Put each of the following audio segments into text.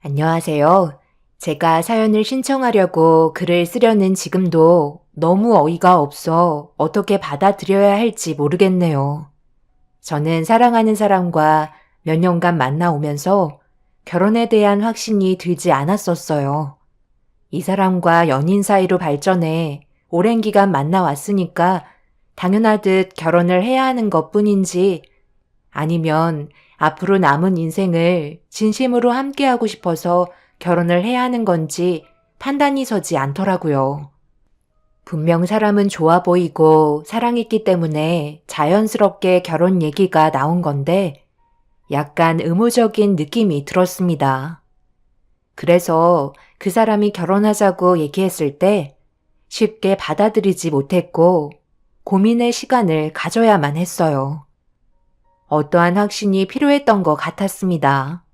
안녕하세요. 제가 사연을 신청하려고 글을 쓰려는 지금도 너무 어이가 없어 어떻게 받아들여야 할지 모르겠네요. 저는 사랑하는 사람과 몇 년간 만나오면서 결혼에 대한 확신이 들지 않았었어요. 이 사람과 연인 사이로 발전해 오랜 기간 만나왔으니까 당연하듯 결혼을 해야 하는 것 뿐인지 아니면 앞으로 남은 인생을 진심으로 함께하고 싶어서 결혼을 해야 하는 건지 판단이 서지 않더라고요. 분명 사람은 좋아 보이고 사랑했기 때문에 자연스럽게 결혼 얘기가 나온 건데 약간 의무적인 느낌이 들었습니다. 그래서 그 사람이 결혼하자고 얘기했을 때 쉽게 받아들이지 못했고 고민의 시간을 가져야만 했어요. 어떠한 확신이 필요했던 것 같았습니다.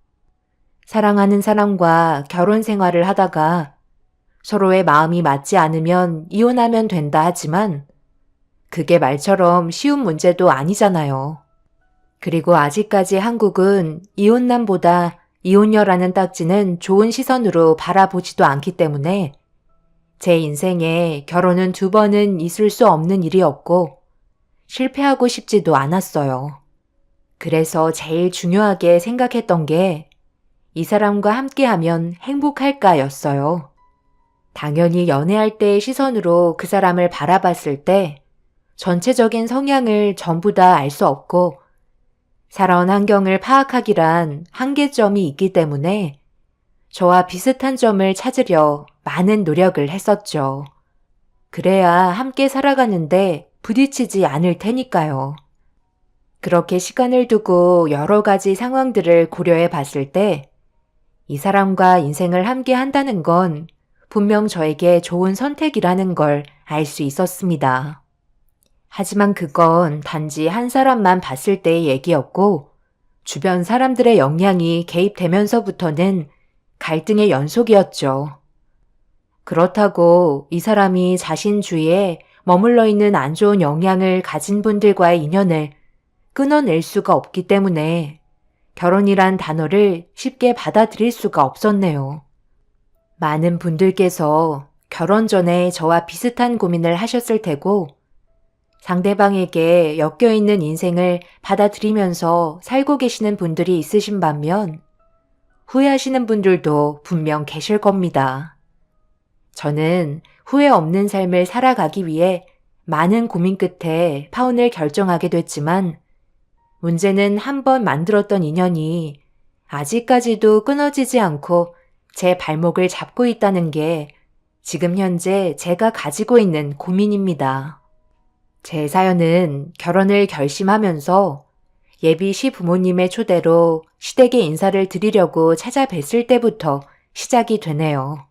사랑하는 사람과 결혼 생활을 하다가 서로의 마음이 맞지 않으면 이혼하면 된다 하지만 그게 말처럼 쉬운 문제도 아니잖아요. 그리고 아직까지 한국은 이혼남보다 이혼녀라는 딱지는 좋은 시선으로 바라보지도 않기 때문에 제 인생에 결혼은 2번은 있을 수 없는 일이었고 실패하고 싶지도 않았어요. 그래서 제일 중요하게 생각했던 게 이 사람과 함께하면 행복할까였어요. 당연히 연애할 때의 시선으로 그 사람을 바라봤을 때 전체적인 성향을 전부 다 알 수 없고 살아온 환경을 파악하기란 한계점이 있기 때문에 저와 비슷한 점을 찾으려 많은 노력을 했었죠. 그래야 함께 살아가는데 부딪히지 않을 테니까요. 그렇게 시간을 두고 여러 가지 상황들을 고려해 봤을 때 이 사람과 인생을 함께 한다는 건 분명 저에게 좋은 선택이라는 걸 알 수 있었습니다. 하지만 그건 단지 한 사람만 봤을 때의 얘기였고 주변 사람들의 영향이 개입되면서부터는 갈등의 연속이었죠. 그렇다고 이 사람이 자신 주위에 머물러 있는 안 좋은 영향을 가진 분들과의 인연을 끊어낼 수가 없기 때문에 결혼이란 단어를 쉽게 받아들일 수가 없었네요. 많은 분들께서 결혼 전에 저와 비슷한 고민을 하셨을 테고 상대방에게 엮여있는 인생을 받아들이면서 살고 계시는 분들이 있으신 반면 후회하시는 분들도 분명 계실 겁니다. 저는 후회 없는 삶을 살아가기 위해 많은 고민 끝에 파혼을 결정하게 됐지만 문제는 한 번 만들었던 인연이 아직까지도 끊어지지 않고 제 발목을 잡고 있다는 게 지금 현재 제가 가지고 있는 고민입니다. 제 사연은 결혼을 결심하면서 예비 시부모님의 초대로 시댁에 인사를 드리려고 찾아뵀을 때부터 시작이 되네요.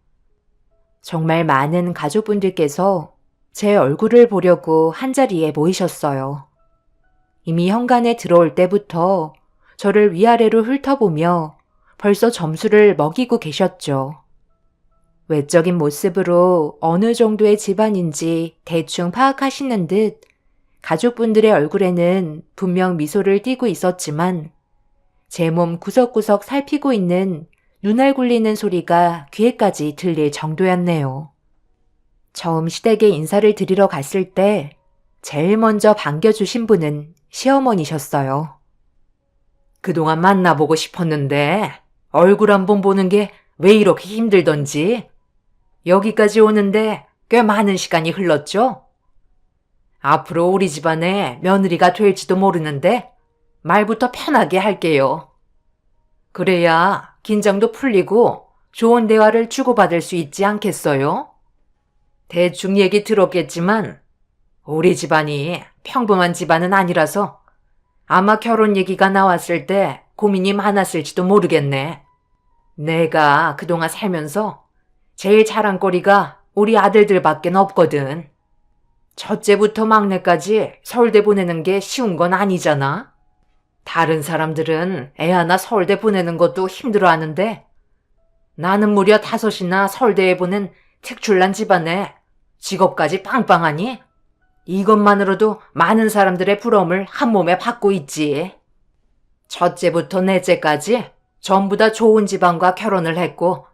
정말 많은 가족분들께서 제 얼굴을 보려고 한자리에 모이셨어요. 이미 현관에 들어올 때부터 저를 위아래로 훑어보며 벌써 점수를 먹이고 계셨죠. 외적인 모습으로 어느 정도의 집안인지 대충 파악하시는 듯 가족분들의 얼굴에는 분명 미소를 띠고 있었지만 제 몸 구석구석 살피고 있는 눈알 굴리는 소리가 귀에까지 들릴 정도였네요. 처음 시댁에 인사를 드리러 갔을 때 제일 먼저 반겨주신 분은 시어머니셨어요. 그동안 만나보고 싶었는데 얼굴 한 번 보는 게 왜 이렇게 힘들던지 여기까지 오는데 꽤 많은 시간이 흘렀죠? 앞으로 우리 집안에 며느리가 될지도 모르는데 말부터 편하게 할게요. 그래야 긴장도 풀리고 좋은 대화를 주고받을 수 있지 않겠어요? 대충 얘기 들었겠지만 우리 집안이 평범한 집안은 아니라서 아마 결혼 얘기가 나왔을 때 고민이 많았을지도 모르겠네. 내가 그동안 살면서 제일 자랑거리가 우리 아들들밖에 없거든. 첫째부터 막내까지 서울대 보내는 게 쉬운 건 아니잖아. 다른 사람들은 애 하나 서울대 보내는 것도 힘들어하는데 나는 무려 5이나 서울대에 보낸 특출난 집안에 직업까지 빵빵하니 이것만으로도 많은 사람들의 부러움을 한 몸에 받고 있지. 첫째부터 넷째까지 전부 다 좋은 집안과 결혼을 했고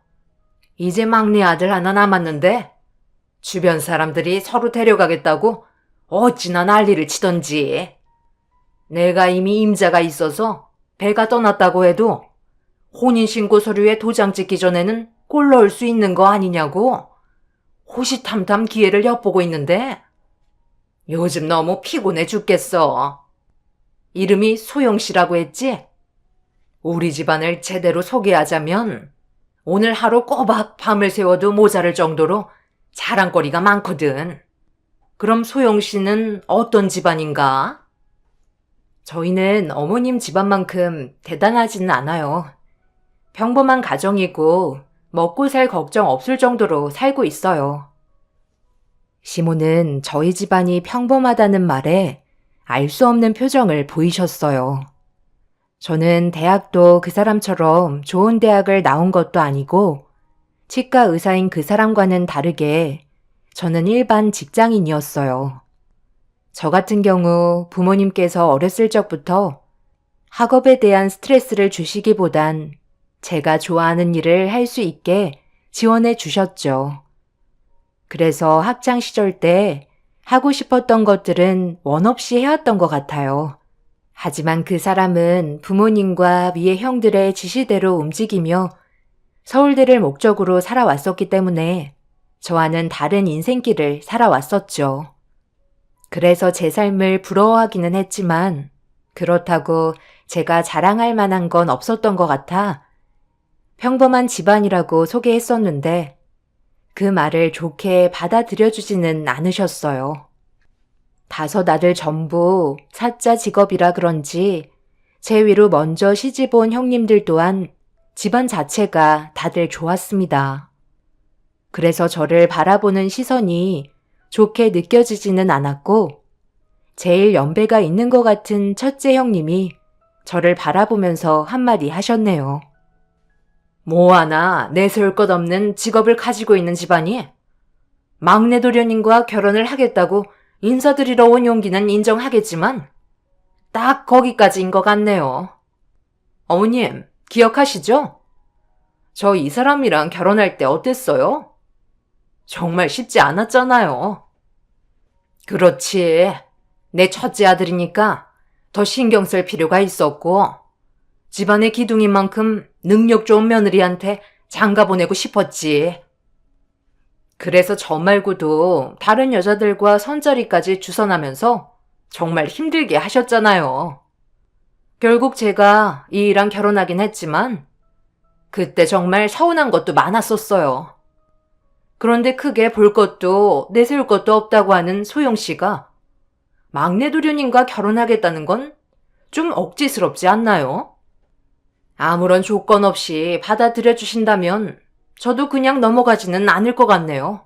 이제 막내 아들 하나 남았는데 주변 사람들이 서로 데려가겠다고 어찌나 난리를 치던지. 내가 이미 임자가 있어서 배가 떠났다고 해도 혼인신고 서류에 도장 찍기 전에는 꼴 넣을 수 있는 거 아니냐고 호시탐탐 기회를 엿보고 있는데 요즘 너무 피곤해 죽겠어. 이름이 소영씨라고 했지? 우리 집안을 제대로 소개하자면 오늘 하루 꼬박 밤을 새워도 모자랄 정도로 자랑거리가 많거든. 그럼 소영씨는 어떤 집안인가? 저희는 어머님 집안만큼 대단하지는 않아요. 평범한 가정이고 먹고 살 걱정 없을 정도로 살고 있어요. 시모는 저희 집안이 평범하다는 말에 알 수 없는 표정을 보이셨어요. 저는 대학도 그 사람처럼 좋은 대학을 나온 것도 아니고 치과 의사인 그 사람과는 다르게 저는 일반 직장인이었어요. 저 같은 경우 부모님께서 어렸을 적부터 학업에 대한 스트레스를 주시기보단 제가 좋아하는 일을 할 수 있게 지원해 주셨죠. 그래서 학창 시절 때 하고 싶었던 것들은 원 없이 해왔던 것 같아요. 하지만 그 사람은 부모님과 위의 형들의 지시대로 움직이며 서울대를 목적으로 살아왔었기 때문에 저와는 다른 인생길을 살아왔었죠. 그래서 제 삶을 부러워하기는 했지만 그렇다고 제가 자랑할 만한 건 없었던 것 같아 평범한 집안이라고 소개했었는데 그 말을 좋게 받아들여주지는 않으셨어요. 5 아들 전부 사자 직업이라 그런지 제 위로 먼저 시집온 형님들 또한 집안 자체가 다들 좋았습니다. 그래서 저를 바라보는 시선이 좋게 느껴지지는 않았고 제일 연배가 있는 것 같은 첫째 형님이 저를 바라보면서 한마디 하셨네요. 뭐 하나 내세울 것 없는 직업을 가지고 있는 집안이 막내 도련님과 결혼을 하겠다고 인사드리러 온 용기는 인정하겠지만 딱 거기까지인 것 같네요. 어머님, 기억하시죠? 저 이 사람이랑 결혼할 때 어땠어요? 정말 쉽지 않았잖아요. 그렇지. 내 첫째 아들이니까 더 신경 쓸 필요가 있었고 집안의 기둥인 만큼 능력 좋은 며느리한테 장가 보내고 싶었지. 그래서 저 말고도 다른 여자들과 선자리까지 주선하면서 정말 힘들게 하셨잖아요. 결국 제가 이이랑 결혼하긴 했지만 그때 정말 서운한 것도 많았었어요. 그런데 크게 볼 것도 내세울 것도 없다고 하는 소영씨가 막내 도련님과 결혼하겠다는 건 좀 억지스럽지 않나요? 아무런 조건 없이 받아들여 주신다면 저도 그냥 넘어가지는 않을 것 같네요.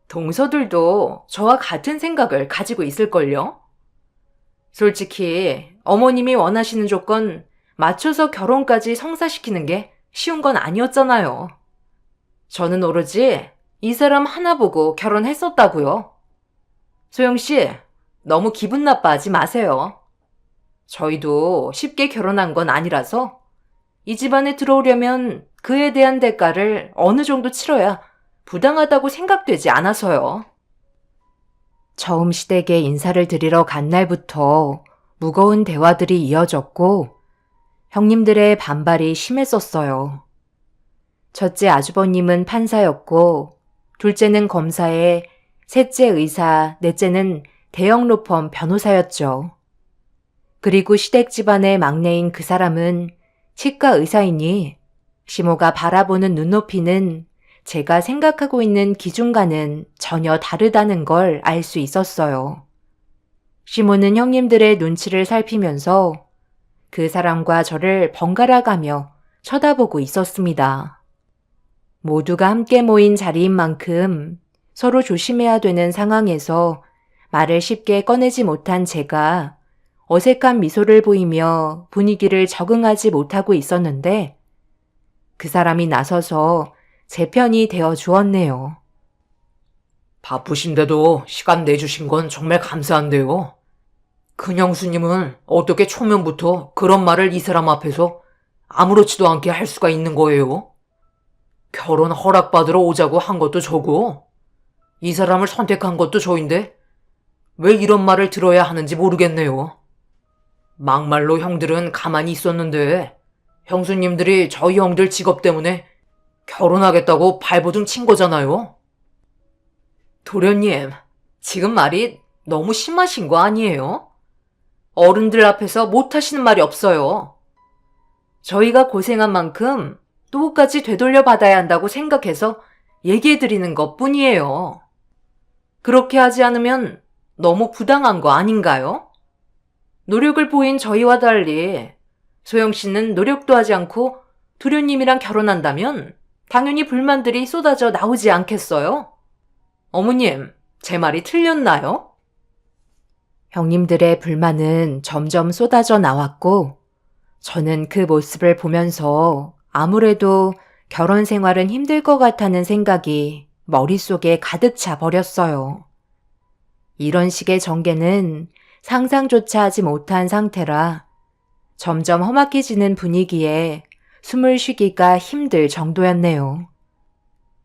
동서들도 저와 같은 생각을 가지고 있을걸요? 솔직히 어머님이 원하시는 조건 맞춰서 결혼까지 성사시키는 게 쉬운 건 아니었잖아요. 저는 오로지 이 사람 하나 보고 결혼했었다고요. 소영씨, 너무 기분 나빠하지 마세요. 저희도 쉽게 결혼한 건 아니라서 이 집안에 들어오려면 그에 대한 대가를 어느 정도 치러야 부당하다고 생각되지 않아서요. 처음 시댁에 인사를 드리러 간 날부터 무거운 대화들이 이어졌고 형님들의 반발이 심했었어요. 첫째 아주버님은 판사였고 둘째는 검사에 셋째 의사, 넷째는 대형 로펌 변호사였죠. 그리고 시댁 집안의 막내인 그 사람은 치과 의사이니 시모가 바라보는 눈높이는 제가 생각하고 있는 기준과는 전혀 다르다는 걸 알 수 있었어요. 시모는 형님들의 눈치를 살피면서 그 사람과 저를 번갈아 가며 쳐다보고 있었습니다. 모두가 함께 모인 자리인 만큼 서로 조심해야 되는 상황에서 말을 쉽게 꺼내지 못한 제가 어색한 미소를 보이며 분위기를 적응하지 못하고 있었는데 그 사람이 나서서 제 편이 되어 주었네요. 바쁘신데도 시간 내주신 건 정말 감사한데요. 큰형수님은 어떻게 초면부터 그런 말을 이 사람 앞에서 아무렇지도 않게 할 수가 있는 거예요? 결혼 허락받으러 오자고 한 것도 저고, 이 사람을 선택한 것도 저인데, 왜 이런 말을 들어야 하는지 모르겠네요. 막말로 형들은 가만히 있었는데, 형수님들이 저희 형들 직업 때문에 결혼하겠다고 발버둥 친 거잖아요. 도련님, 지금 말이 너무 심하신 거 아니에요? 어른들 앞에서 못하시는 말이 없어요. 저희가 고생한 만큼 똑같이 되돌려 받아야 한다고 생각해서 얘기해드리는 것 뿐이에요. 그렇게 하지 않으면 너무 부당한 거 아닌가요? 노력을 보인 저희와 달리 소영 씨는 노력도 하지 않고 도련님이랑 결혼한다면 당연히 불만들이 쏟아져 나오지 않겠어요? 어머님, 제 말이 틀렸나요? 형님들의 불만은 점점 쏟아져 나왔고, 저는 그 모습을 보면서 아무래도 결혼 생활은 힘들 것 같다는 생각이 머릿속에 가득 차 버렸어요. 이런 식의 전개는 상상조차 하지 못한 상태라 점점 험악해지는 분위기에 숨을 쉬기가 힘들 정도였네요.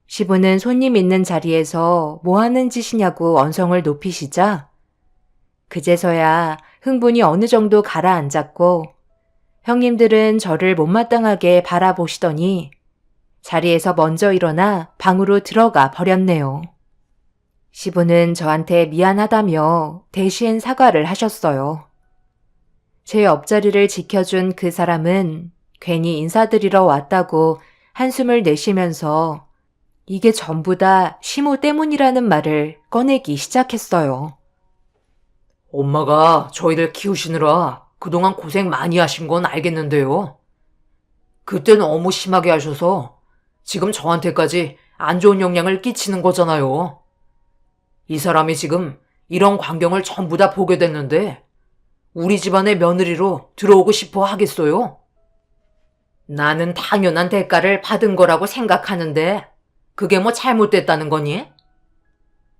시부는 손님 있는 자리에서 뭐 하는 짓이냐고 언성을 높이시자 그제서야 흥분이 어느 정도 가라앉았고 형님들은 저를 못마땅하게 바라보시더니 자리에서 먼저 일어나 방으로 들어가 버렸네요. 시부는 저한테 미안하다며 대신 사과를 하셨어요. 제 옆자리를 지켜준 그 사람은 괜히 인사드리러 왔다고 한숨을 내쉬면서 이게 전부 다 시모 때문이라는 말을 꺼내기 시작했어요. 엄마가 저희들 키우시느라 그동안 고생 많이 하신 건 알겠는데요. 그때 너무 심하게 하셔서 지금 저한테까지 안 좋은 영향을 끼치는 거잖아요. 이 사람이 지금 이런 광경을 전부 다 보게 됐는데 우리 집안의 며느리로 들어오고 싶어 하겠어요? 나는 당연한 대가를 받은 거라고 생각하는데 그게 뭐 잘못됐다는 거니?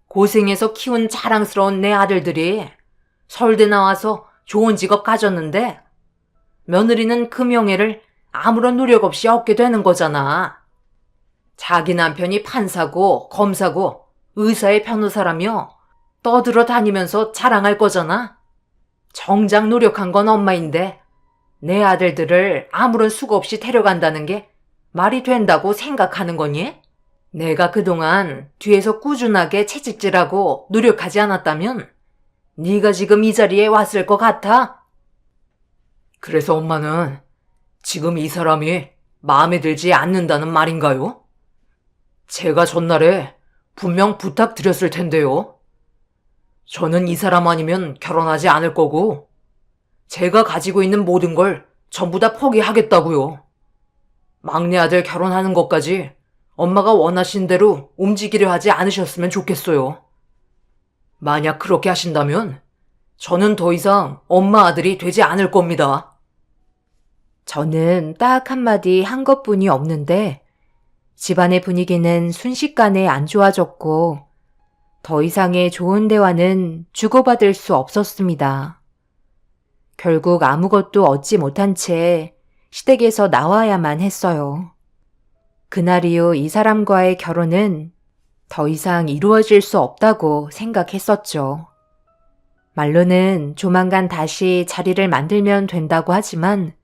고생해서 키운 자랑스러운 내 아들들이 서울대 나와서 좋은 직업 가졌는데 며느리는 그 명예를 아무런 노력 없이 얻게 되는 거잖아. 자기 남편이 판사고 검사고 의사의 변호사라며 떠들어 다니면서 자랑할 거잖아. 정작 노력한 건 엄마인데 내 아들들을 아무런 수고 없이 데려간다는 게 말이 된다고 생각하는 거니? 내가 그동안 뒤에서 꾸준하게 채찍질하고 노력하지 않았다면 네가 지금 이 자리에 왔을 것 같아? 그래서 엄마는 지금 이 사람이 마음에 들지 않는다는 말인가요? 제가 전날에 분명 부탁드렸을 텐데요. 저는 이 사람 아니면 결혼하지 않을 거고 제가 가지고 있는 모든 걸 전부 다 포기하겠다고요. 막내 아들 결혼하는 것까지 엄마가 원하신 대로 움직이려 하지 않으셨으면 좋겠어요. 만약 그렇게 하신다면 저는 더 이상 엄마 아들이 되지 않을 겁니다. 저는 딱 한마디 한 것뿐이 없는데 집안의 분위기는 순식간에 안 좋아졌고 더 이상의 좋은 대화는 주고받을 수 없었습니다. 결국 아무것도 얻지 못한 채 시댁에서 나와야만 했어요. 그날 이후 이 사람과의 결혼은 더 이상 이루어질 수 없다고 생각했었죠. 말로는 조만간 다시 자리를 만들면 된다고 하지만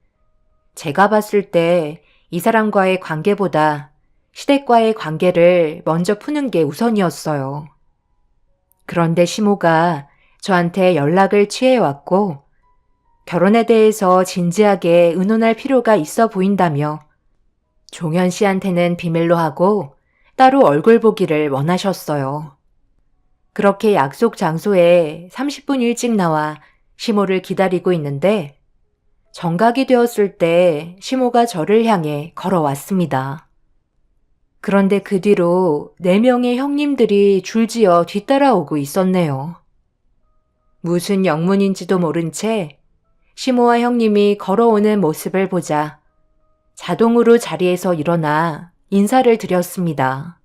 제가 봤을 때 이 사람과의 관계보다 시댁과의 관계를 먼저 푸는 게 우선이었어요. 그런데 시모가 저한테 연락을 취해왔고 결혼에 대해서 진지하게 의논할 필요가 있어 보인다며 종현 씨한테는 비밀로 하고 따로 얼굴 보기를 원하셨어요. 그렇게 약속 장소에 30분 일찍 나와 시모를 기다리고 있는데 정각이 되었을 때 시모가 저를 향해 걸어왔습니다. 그런데 그 뒤로 4명의 형님들이 줄지어 뒤따라오고 있었네요. 무슨 영문인지도 모른 채 시모와 형님이 걸어오는 모습을 보자 자동으로 자리에서 일어나 인사를 드렸습니다.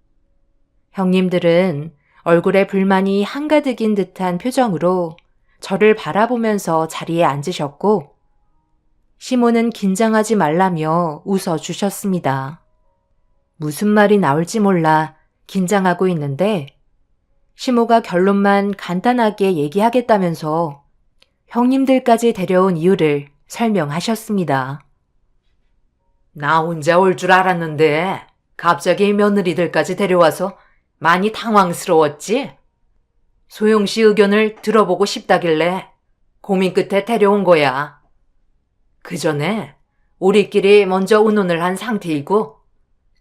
형님들은 얼굴에 불만이 한가득인 듯한 표정으로 저를 바라보면서 자리에 앉으셨고 시모는 긴장하지 말라며 웃어주셨습니다. 무슨 말이 나올지 몰라 긴장하고 있는데 시모가 결론만 간단하게 얘기하겠다면서 형님들까지 데려온 이유를 설명하셨습니다. 나 혼자 올 줄 알았는데 갑자기 며느리들까지 데려와서 많이 당황스러웠지? 소영 씨 의견을 들어보고 싶다길래 고민 끝에 데려온 거야. 그 전에 우리끼리 먼저 의논을 한 상태이고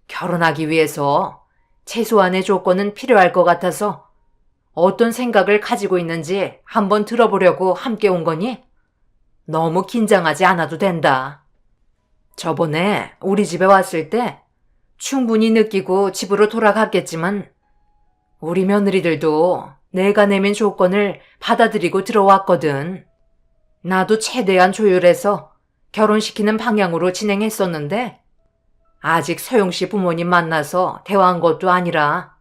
결혼하기 위해서 최소한의 조건은 필요할 것 같아서 어떤 생각을 가지고 있는지 한번 들어보려고 함께 온 거니? 너무 긴장하지 않아도 된다. 저번에 우리 집에 왔을 때 충분히 느끼고 집으로 돌아갔겠지만 우리 며느리들도 내가 내민 조건을 받아들이고 들어왔거든. 나도 최대한 조율해서 결혼시키는 방향으로 진행했었는데 아직 서영 씨 부모님 만나서 대화한 것도 아니라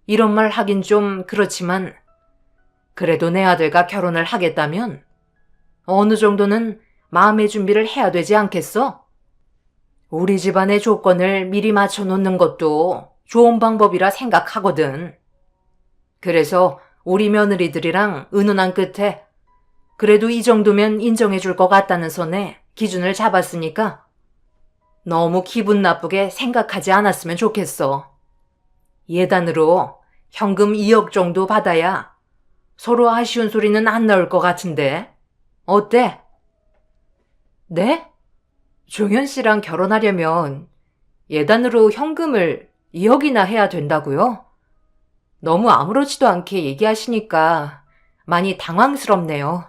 이런 말 하긴 좀 그렇지만 그래도 내 아들과 결혼을 하겠다면 어느 정도는 마음의 준비를 해야 되지 않겠어? 우리 집안의 조건을 미리 맞춰놓는 것도 좋은 방법이라 생각하거든. 그래서 우리 며느리들이랑 의논한 끝에 그래도 이 정도면 인정해줄 것 같다는 선에 기준을 잡았으니까 너무 기분 나쁘게 생각하지 않았으면 좋겠어. 예단으로 현금 2억 정도 받아야 서로 아쉬운 소리는 안 나올 것 같은데 어때? 네? 종현 씨랑 결혼하려면 예단으로 현금을 2억이나 해야 된다고요? 너무 아무렇지도 않게 얘기하시니까 많이 당황스럽네요.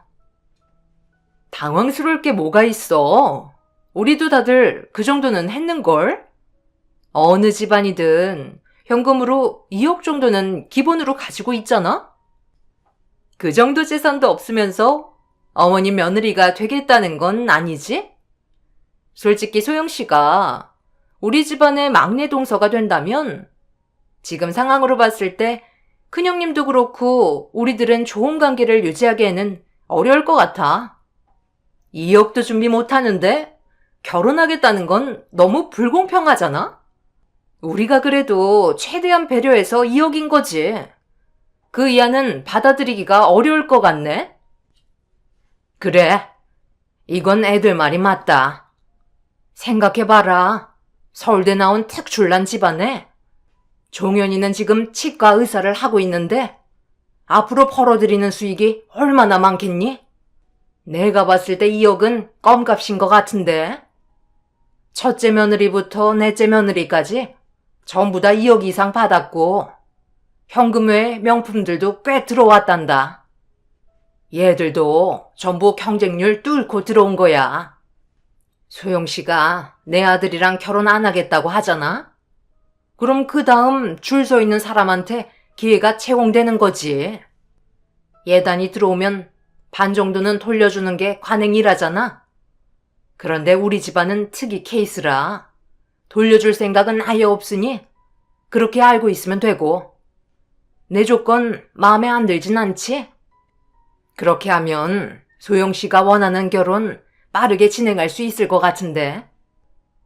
당황스러울 게 뭐가 있어? 우리도 다들 그 정도는 했는걸? 어느 집안이든 현금으로 2억 정도는 기본으로 가지고 있잖아? 그 정도 재산도 없으면서 어머니 며느리가 되겠다는 건 아니지? 솔직히 소영 씨가 우리 집안의 막내 동서가 된다면 지금 상황으로 봤을 때 큰형님도 그렇고 우리들은 좋은 관계를 유지하기에는 어려울 것 같아. 2억도 준비 못하는데 결혼하겠다는 건 너무 불공평하잖아? 우리가 그래도 최대한 배려해서 2억인 거지. 그 이하는 받아들이기가 어려울 것 같네? 그래. 이건 애들 말이 맞다. 생각해봐라. 서울대 나온 특출난 집안에 종현이는 지금 치과 의사를 하고 있는데 앞으로 벌어들이는 수익이 얼마나 많겠니? 내가 봤을 때 2억은 껌값인 것 같은데. 첫째 며느리부터 넷째 며느리까지 전부 다 2억 이상 받았고 현금 외에 명품들도 꽤 들어왔단다. 얘들도 전부 경쟁률 뚫고 들어온 거야. 소영 씨가 내 아들이랑 결혼 안 하겠다고 하잖아? 그럼 그 다음 줄 서 있는 사람한테 기회가 채용되는 거지. 예단이 들어오면 반 정도는 돌려주는 게 관행이라잖아. 그런데 우리 집안은 특이 케이스라 돌려줄 생각은 아예 없으니 그렇게 알고 있으면 되고. 내 조건 마음에 안 들진 않지? 그렇게 하면 소영 씨가 원하는 결혼 빠르게 진행할 수 있을 것 같은데.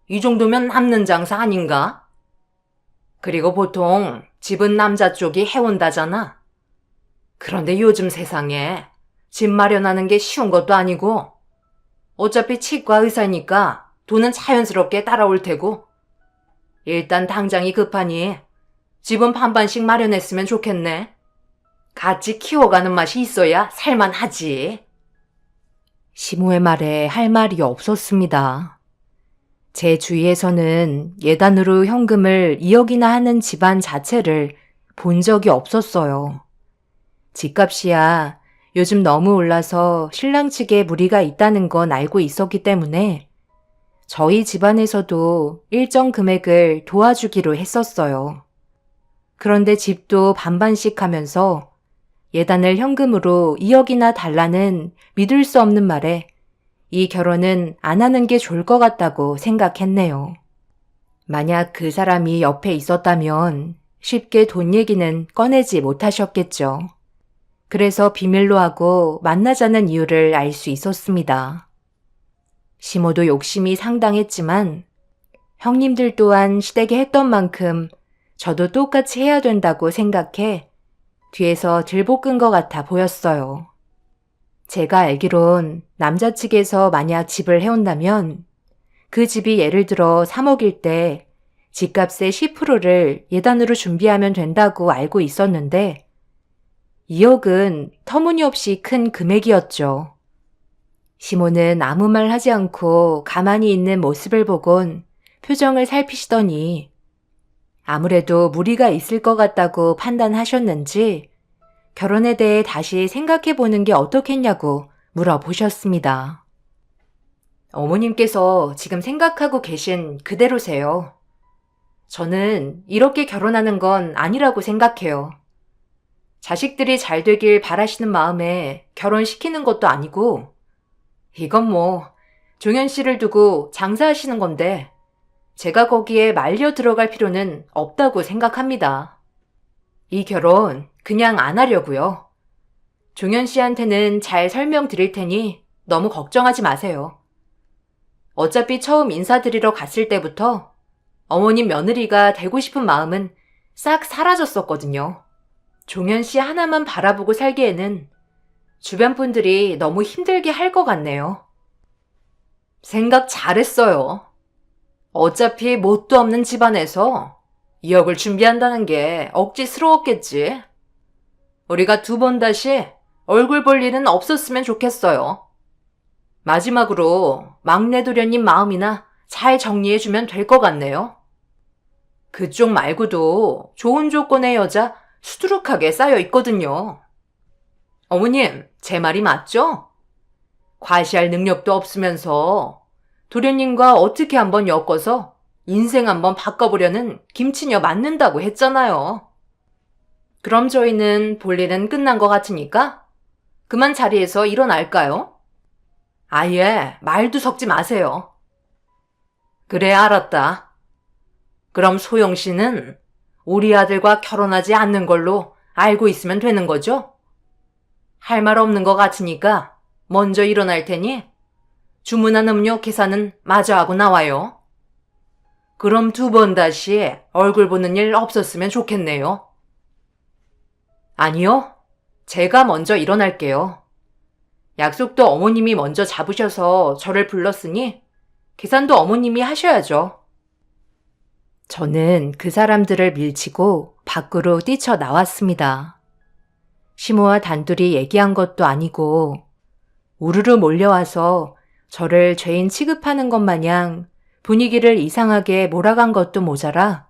이 정도면 남는 장사 아닌가? 그리고 보통 집은 남자 쪽이 해온다잖아. 그런데 요즘 세상에 집 마련하는 게 쉬운 것도 아니고 어차피 치과 의사니까 돈은 자연스럽게 따라올 테고 일단 당장이 급하니 집은 반반씩 마련했으면 좋겠네. 같이 키워가는 맛이 있어야 살만하지. 시모의 말에 할 말이 없었습니다. 제 주위에서는 예단으로 현금을 2억이나 하는 집안 자체를 본 적이 없었어요. 집값이야 요즘 너무 올라서 신랑 측에 무리가 있다는 건 알고 있었기 때문에 저희 집안에서도 일정 금액을 도와주기로 했었어요. 그런데 집도 반반씩 하면서 예단을 현금으로 2억이나 달라는 믿을 수 없는 말에 이 결혼은 안 하는 게 좋을 것 같다고 생각했네요. 만약 그 사람이 옆에 있었다면 쉽게 돈 얘기는 꺼내지 못하셨겠죠. 그래서 비밀로 하고 만나자는 이유를 알 수 있었습니다. 시모도 욕심이 상당했지만 형님들 또한 시댁에 했던 만큼 저도 똑같이 해야 된다고 생각해 뒤에서 들볶은 것 같아 보였어요. 제가 알기론 남자 측에서 만약 집을 해온다면 그 집이 예를 들어 3억일 때 집값의 10%를 예단으로 준비하면 된다고 알고 있었는데 2억은 터무니없이 큰 금액이었죠. 시모는 아무 말 하지 않고 가만히 있는 모습을 보곤 표정을 살피시더니 아무래도 무리가 있을 것 같다고 판단하셨는지 결혼에 대해 다시 생각해 보는 게 어떻겠냐고 물어보셨습니다. 어머님께서 지금 생각하고 계신 그대로세요. 저는 이렇게 결혼하는 건 아니라고 생각해요. 자식들이 잘 되길 바라시는 마음에 결혼시키는 것도 아니고 이건 뭐 종현 씨를 두고 장사하시는 건데 제가 거기에 말려 들어갈 필요는 없다고 생각합니다. 이 결혼 그냥 안 하려고요. 종현 씨한테는 잘 설명드릴 테니 너무 걱정하지 마세요. 어차피 처음 인사드리러 갔을 때부터 어머님 며느리가 되고 싶은 마음은 싹 사라졌었거든요. 종현 씨 하나만 바라보고 살기에는 주변 분들이 너무 힘들게 할 것 같네요. 생각 잘했어요. 어차피 뭣도 없는 집안에서 2억을 준비한다는 게 억지스러웠겠지. 우리가 2번 다시 얼굴 볼 일은 없었으면 좋겠어요. 마지막으로 막내 도련님 마음이나 잘 정리해주면 될 것 같네요. 그쪽 말고도 좋은 조건의 여자 수두룩하게 쌓여 있거든요. 어머님, 제 말이 맞죠? 과시할 능력도 없으면서 도련님과 어떻게 한번 엮어서 인생 한번 바꿔보려는 김치녀 맞는다고 했잖아요. 그럼 저희는 볼 일은 끝난 것 같으니까 그만 자리에서 일어날까요? 아예 말도 섞지 마세요. 그래, 알았다. 그럼 소영 씨는 우리 아들과 결혼하지 않는 걸로 알고 있으면 되는 거죠? 할 말 없는 것 같으니까 먼저 일어날 테니 주문한 음료 계산은 마저 하고 나와요. 그럼 2번 다시 얼굴 보는 일 없었으면 좋겠네요. 아니요. 제가 먼저 일어날게요. 약속도 어머님이 먼저 잡으셔서 저를 불렀으니 계산도 어머님이 하셔야죠. 저는 그 사람들을 밀치고 밖으로 뛰쳐나왔습니다. 시모와 단둘이 얘기한 것도 아니고 우르르 몰려와서 저를 죄인 취급하는 것 마냥 분위기를 이상하게 몰아간 것도 모자라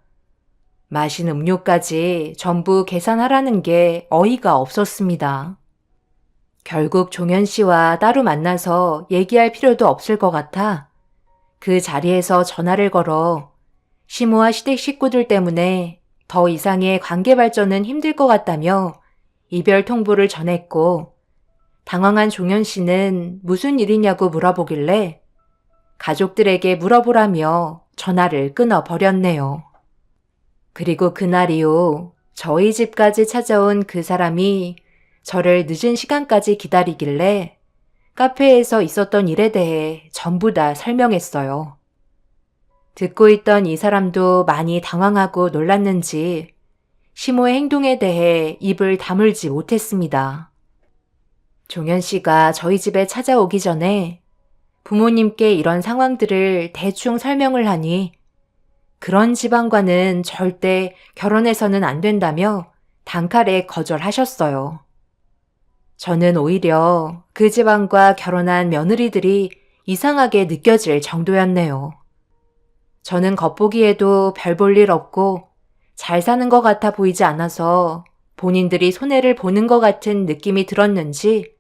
마신 음료까지 전부 계산하라는 게 어이가 없었습니다. 결국 종현 씨와 따로 만나서 얘기할 필요도 없을 것 같아 그 자리에서 전화를 걸어 시모와 시댁 식구들 때문에 더 이상의 관계 발전은 힘들 것 같다며 이별 통보를 전했고 당황한 종현 씨는 무슨 일이냐고 물어보길래 가족들에게 물어보라며 전화를 끊어버렸네요. 그리고 그날 이후 저희 집까지 찾아온 그 사람이 저를 늦은 시간까지 기다리길래 카페에서 있었던 일에 대해 전부 다 설명했어요. 듣고 있던 이 사람도 많이 당황하고 놀랐는지 시모의 행동에 대해 입을 다물지 못했습니다. 종현 씨가 저희 집에 찾아오기 전에 부모님께 이런 상황들을 대충 설명을 하니 그런 집안과는 절대 결혼해서는 안 된다며 단칼에 거절하셨어요. 저는 오히려 그 집안과 결혼한 며느리들이 이상하게 느껴질 정도였네요. 저는 겉보기에도 별 볼 일 없고 잘 사는 것 같아 보이지 않아서 본인들이 손해를 보는 것 같은 느낌이 들었는지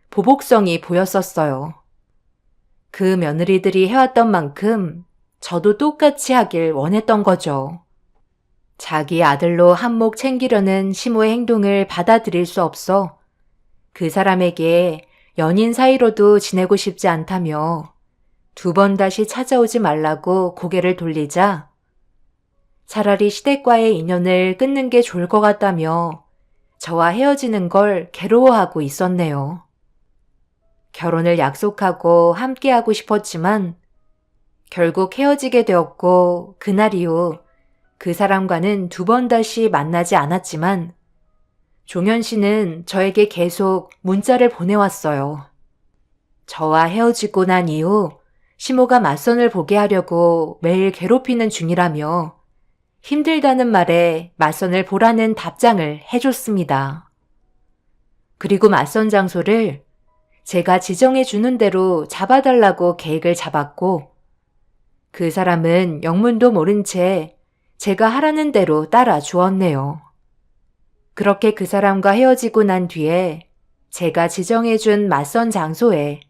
보복성이 보였었어요. 그 며느리들이 해왔던 만큼 저도 똑같이 하길 원했던 거죠. 자기 아들로 한몫 챙기려는 시모의 행동을 받아들일 수 없어 그 사람에게 연인 사이로도 지내고 싶지 않다며 2번 다시 찾아오지 말라고 고개를 돌리자 차라리 시댁과의 인연을 끊는 게 좋을 것 같다며 저와 헤어지는 걸 괴로워하고 있었네요. 결혼을 약속하고 함께하고 싶었지만 결국 헤어지게 되었고 그날 이후 그 사람과는 두 번 다시 만나지 않았지만 종현 씨는 저에게 계속 문자를 보내왔어요. 저와 헤어지고 난 이후 시모가 맞선을 보게 하려고 매일 괴롭히는 중이라며 힘들다는 말에 맞선을 보라는 답장을 해줬습니다. 그리고 맞선 장소를 제가 지정해 주는 대로 잡아달라고 계획을 잡았고 그 사람은 영문도 모른 채 제가 하라는 대로 따라 주었네요. 그렇게 그 사람과 헤어지고 난 뒤에 제가 지정해 준 맞선 장소에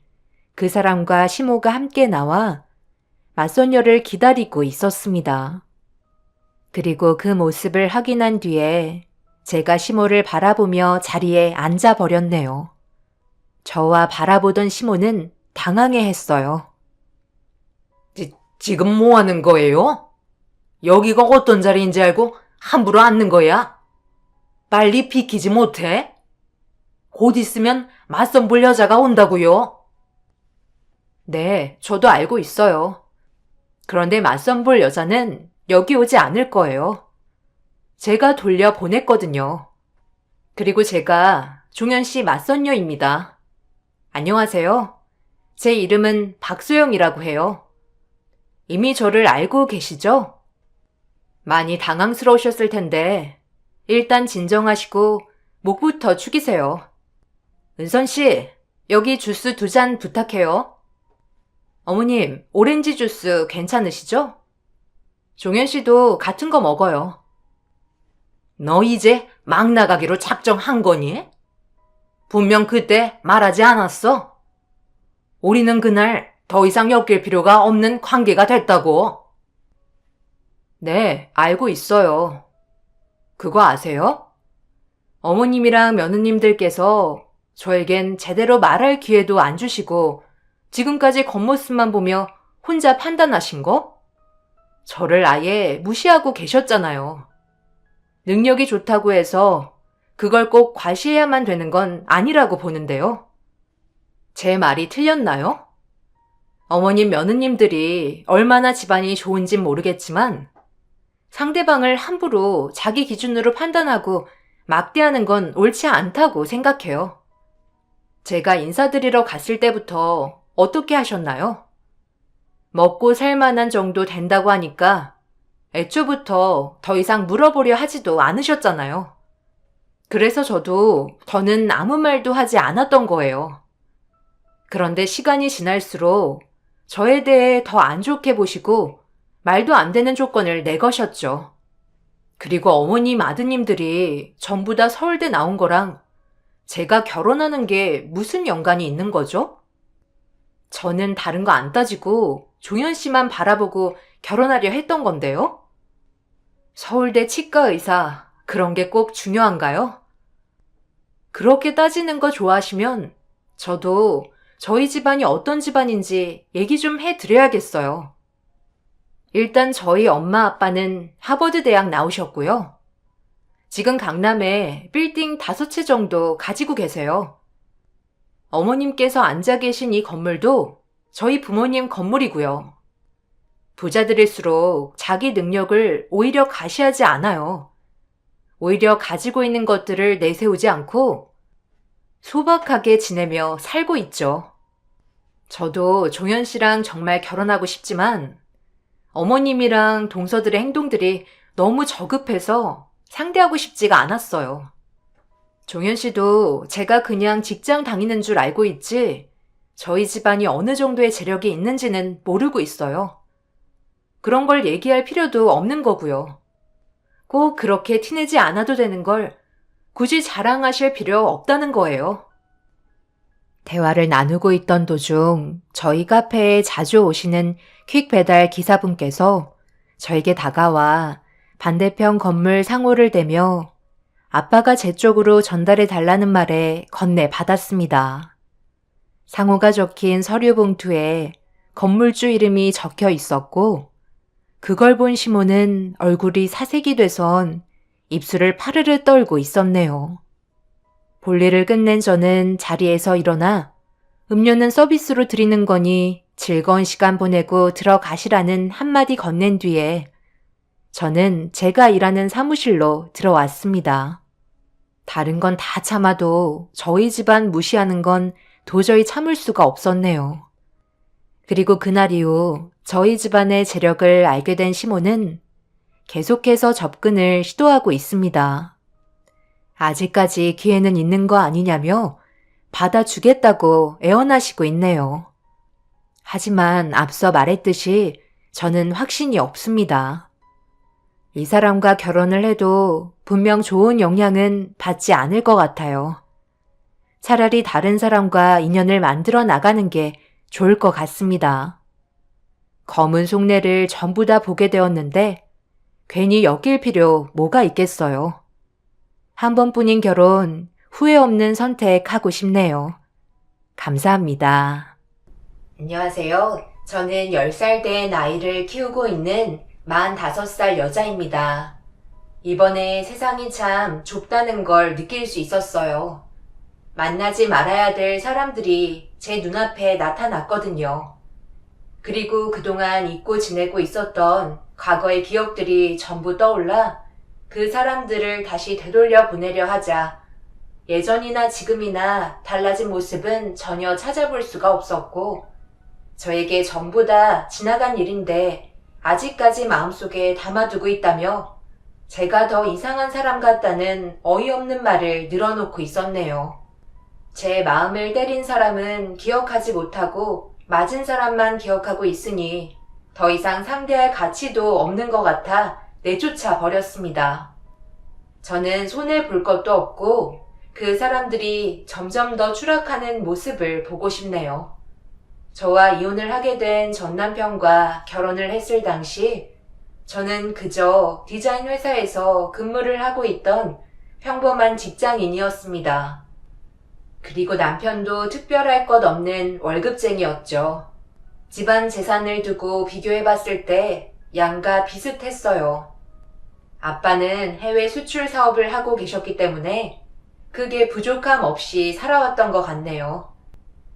그 사람과 시모가 함께 나와 맞선녀를 기다리고 있었습니다. 그리고 그 모습을 확인한 뒤에 제가 시모를 바라보며 자리에 앉아버렸네요. 저와 바라보던 시모는 당황해했어요. 지금 뭐 하는 거예요? 여기가 어떤 자리인지 알고 함부로 앉는 거야? 빨리 비키지 못해? 곧 있으면 맞선 볼 여자가 온다고요. 네, 저도 알고 있어요. 그런데 맞선 볼 여자는 여기 오지 않을 거예요. 제가 돌려 보냈거든요. 그리고 제가 종현 씨 맞선녀입니다. 안녕하세요. 제 이름은 박소영이라고 해요. 이미 저를 알고 계시죠? 많이 당황스러우셨을 텐데 일단 진정하시고 목부터 축이세요. 은선 씨, 여기 주스 2잔 부탁해요. 어머님, 오렌지 주스 괜찮으시죠? 종현 씨도 같은 거 먹어요. 너 이제 막 나가기로 작정한 거니? 분명 그때 말하지 않았어? 우리는 그날 더 이상 엮일 필요가 없는 관계가 됐다고. 네, 알고 있어요. 그거 아세요? 어머님이랑 며느님들께서 저에겐 제대로 말할 기회도 안 주시고 지금까지 겉모습만 보며 혼자 판단하신 거? 저를 아예 무시하고 계셨잖아요. 능력이 좋다고 해서 그걸 꼭 과시해야만 되는 건 아니라고 보는데요. 제 말이 틀렸나요? 어머님 며느님들이 얼마나 집안이 좋은진 모르겠지만 상대방을 함부로 자기 기준으로 판단하고 막대하는 건 옳지 않다고 생각해요. 제가 인사드리러 갔을 때부터 어떻게 하셨나요? 먹고 살 만한 정도 된다고 하니까 애초부터 더 이상 물어보려 하지도 않으셨잖아요. 그래서 저도 더는 아무 말도 하지 않았던 거예요. 그런데 시간이 지날수록 저에 대해 더 안 좋게 보시고 말도 안 되는 조건을 내거셨죠. 그리고 어머님 아드님들이 전부 다 서울대 나온 거랑 제가 결혼하는 게 무슨 연관이 있는 거죠? 저는 다른 거 안 따지고 종현 씨만 바라보고 결혼하려 했던 건데요. 서울대 치과 의사, 그런 게 꼭 중요한가요? 그렇게 따지는 거 좋아하시면 저도 저희 집안이 어떤 집안인지 얘기 좀 해드려야겠어요. 일단 저희 엄마 아빠는 하버드 대학 나오셨고요. 지금 강남에 빌딩 5채 정도 가지고 계세요. 어머님께서 앉아 계신 이 건물도 저희 부모님 건물이고요. 부자들일수록 자기 능력을 오히려 과시하지 않아요. 오히려 가지고 있는 것들을 내세우지 않고 소박하게 지내며 살고 있죠. 저도 종현 씨랑 정말 결혼하고 싶지만 어머님이랑 동서들의 행동들이 너무 저급해서 상대하고 싶지가 않았어요. 종현 씨도 제가 그냥 직장 다니는 줄 알고 있지 저희 집안이 어느 정도의 재력이 있는지는 모르고 있어요. 그런 걸 얘기할 필요도 없는 거고요. 꼭 그렇게 티내지 않아도 되는 걸 굳이 자랑하실 필요 없다는 거예요. 대화를 나누고 있던 도중 저희 카페에 자주 오시는 퀵 배달 기사분께서 저에게 다가와 반대편 건물 상호를 대며 아빠가 제 쪽으로 전달해 달라는 말에 건네 받았습니다. 상호가 적힌 서류 봉투에 건물주 이름이 적혀 있었고 그걸 본 시모는 얼굴이 사색이 돼선 입술을 파르르 떨고 있었네요. 볼일을 끝낸 저는 자리에서 일어나 음료는 서비스로 드리는 거니 즐거운 시간 보내고 들어가시라는 한마디 건넨 뒤에 저는 제가 일하는 사무실로 들어왔습니다. 다른 건 다 참아도 저희 집안 무시하는 건 도저히 참을 수가 없었네요. 그리고 그날 이후 저희 집안의 재력을 알게 된 시몬은 계속해서 접근을 시도하고 있습니다. 아직까지 기회는 있는 거 아니냐며 받아주겠다고 애원하시고 있네요. 하지만 앞서 말했듯이 저는 확신이 없습니다. 이 사람과 결혼을 해도 분명 좋은 영향은 받지 않을 것 같아요. 차라리 다른 사람과 인연을 만들어 나가는 게 좋을 것 같습니다. 검은 속내를 전부 다 보게 되었는데 괜히 엮일 필요 뭐가 있겠어요. 한 번뿐인 결혼, 후회 없는 선택하고 싶네요. 감사합니다. 안녕하세요. 저는 10살 된 아이를 키우고 있는 45살 여자입니다. 이번에 세상이 참 좁다는 걸 느낄 수 있었어요. 만나지 말아야 될 사람들이 제 눈앞에 나타났거든요. 그리고 그동안 잊고 지내고 있었던 과거의 기억들이 전부 떠올라 그 사람들을 다시 되돌려 보내려 하자 예전이나 지금이나 달라진 모습은 전혀 찾아볼 수가 없었고 저에게 전부 다 지나간 일인데 아직까지 마음속에 담아두고 있다며 제가 더 이상한 사람 같다는 어이없는 말을 늘어놓고 있었네요. 제 마음을 때린 사람은 기억하지 못하고 맞은 사람만 기억하고 있으니 더 이상 상대할 가치도 없는 것 같아 내쫓아 버렸습니다. 저는 손해볼 것도 없고 그 사람들이 점점 더 추락하는 모습을 보고 싶네요. 저와 이혼을 하게 된 전 남편과 결혼을 했을 당시 저는 그저 디자인 회사에서 근무를 하고 있던 평범한 직장인이었습니다. 그리고 남편도 특별할 것 없는 월급쟁이였죠. 집안 재산을 두고 비교해봤을 때 양가 비슷했어요. 아빠는 해외 수출 사업을 하고 계셨기 때문에 그게 부족함 없이 살아왔던 것 같네요.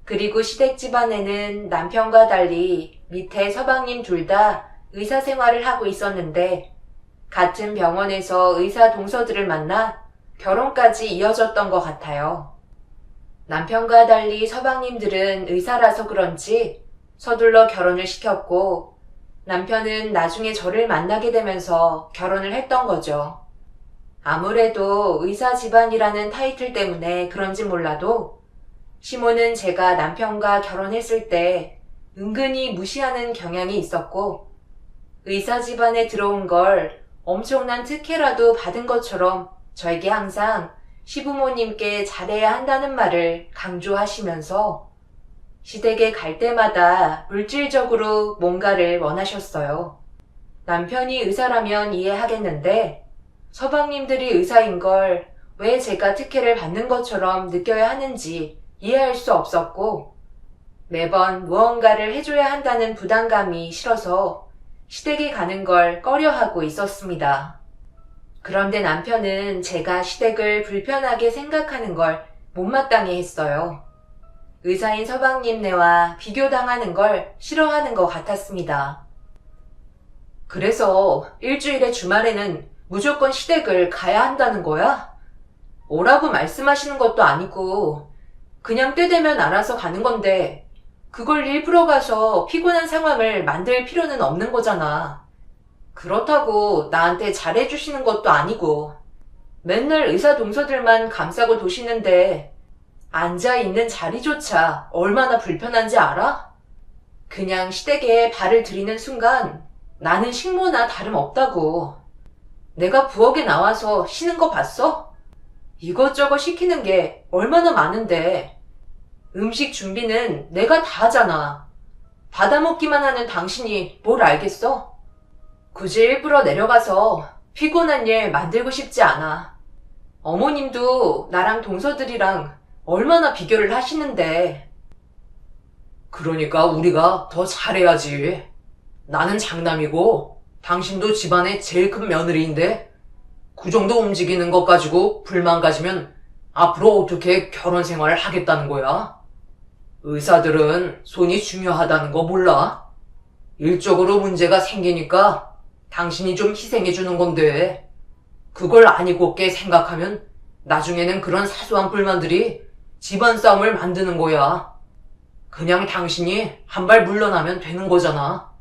그리고 시댁 집안에는 남편과 달리 밑에 서방님 둘 다 의사 생활을 하고 있었는데 같은 병원에서 의사 동서들을 만나 결혼까지 이어졌던 것 같아요. 남편과 달리 서방님들은 의사라서 그런지 서둘러 결혼을 시켰고 남편은 나중에 저를 만나게 되면서 결혼을 했던 거죠. 아무래도 의사 집안이라는 타이틀 때문에 그런지 몰라도 시몬은 제가 남편과 결혼했을 때 은근히 무시하는 경향이 있었고 의사 집안에 들어온 걸 엄청난 특혜라도 받은 것처럼 저에게 항상 시부모님께 잘해야 한다는 말을 강조하시면서 시댁에 갈 때마다 물질적으로 뭔가를 원하셨어요. 남편이 의사라면 이해하겠는데 서방님들이 의사인 걸 왜 제가 특혜를 받는 것처럼 느껴야 하는지 이해할 수 없었고 매번 무언가를 해줘야 한다는 부담감이 싫어서 시댁에 가는 걸 꺼려하고 있었습니다. 그런데 남편은 제가 시댁을 불편하게 생각하는 걸 못마땅해 했어요. 의사인 서방님네와 비교당하는 걸 싫어하는 것 같았습니다. 그래서 일주일에 주말에는 무조건 시댁을 가야 한다는 거야? 오라고 말씀하시는 것도 아니고 그냥 때 되면 알아서 가는 건데 그걸 일부러 가서 피곤한 상황을 만들 필요는 없는 거잖아. 그렇다고 나한테 잘해주시는 것도 아니고 맨날 의사 동서들만 감싸고 도시는데 앉아있는 자리조차 얼마나 불편한지 알아? 그냥 시댁에 발을 들이는 순간 나는 식모나 다름없다고. 내가 부엌에 나와서 쉬는 거 봤어? 이것저것 시키는 게 얼마나 많은데 음식 준비는 내가 다 하잖아. 받아먹기만 하는 당신이 뭘 알겠어? 굳이 일부러 내려가서 피곤한 일 만들고 싶지 않아. 어머님도 나랑 동서들이랑 얼마나 비교를 하시는데. 그러니까 우리가 더 잘해야지. 나는 장남이고 당신도 집안의 제일 큰 며느리인데 그 정도 움직이는 것 가지고 불만 가지면 앞으로 어떻게 결혼 생활을 하겠다는 거야? 의사들은 손이 중요하다는 거 몰라? 일적으로 문제가 생기니까 당신이 좀 희생해주는 건데, 그걸 아니곱게 생각하면 나중에는 그런 사소한 불만들이 집안 싸움을 만드는 거야. 그냥 당신이 한 발 물러나면 되는 거잖아.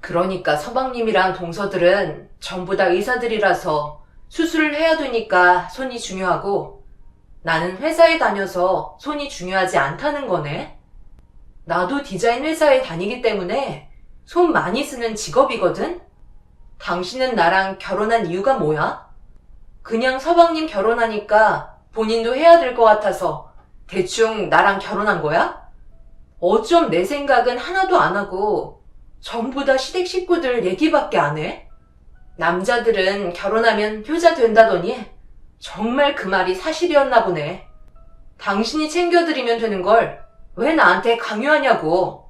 그러니까 서방님이랑 동서들은 전부 다 의사들이라서 수술을 해야 되니까 손이 중요하고, 나는 회사에 다녀서 손이 중요하지 않다는 거네. 나도 디자인 회사에 다니기 때문에 손 많이 쓰는 직업이거든? 당신은 나랑 결혼한 이유가 뭐야? 그냥 서방님 결혼하니까 본인도 해야 될 것 같아서 대충 나랑 결혼한 거야? 어쩜 내 생각은 하나도 안 하고 전부 다 시댁 식구들 얘기밖에 안 해? 남자들은 결혼하면 효자 된다더니 정말 그 말이 사실이었나 보네. 당신이 챙겨드리면 되는 걸 왜 나한테 강요하냐고.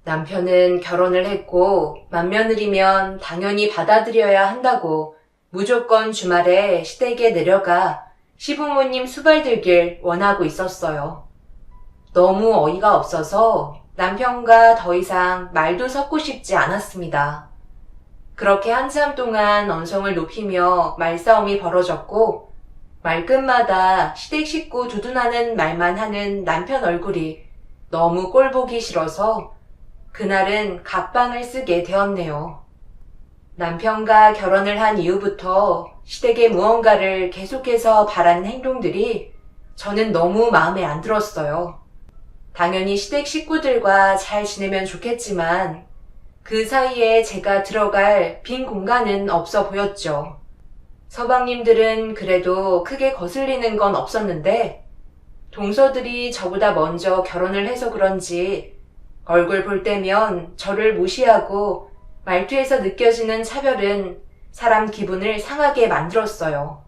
남편은 결혼을 했고 맏며느리면 당연히 받아들여야 한다고 무조건 주말에 시댁에 내려가 시부모님 수발 들길 원하고 있었어요. 너무 어이가 없어서 남편과 더 이상 말도 섞고 싶지 않았습니다. 그렇게 한참 동안 언성을 높이며 말싸움이 벌어졌고, 말끝마다 시댁 식구 두둔하는 말만 하는 남편 얼굴이 너무 꼴보기 싫어서 그날은 각방을 쓰게 되었네요. 남편과 결혼을 한 이후부터 시댁에 무언가를 계속해서 바라는 행동들이 저는 너무 마음에 안 들었어요. 당연히 시댁 식구들과 잘 지내면 좋겠지만 그 사이에 제가 들어갈 빈 공간은 없어 보였죠. 서방님들은 그래도 크게 거슬리는 건 없었는데 동서들이 저보다 먼저 결혼을 해서 그런지 얼굴 볼 때면 저를 무시하고 말투에서 느껴지는 차별은 사람 기분을 상하게 만들었어요.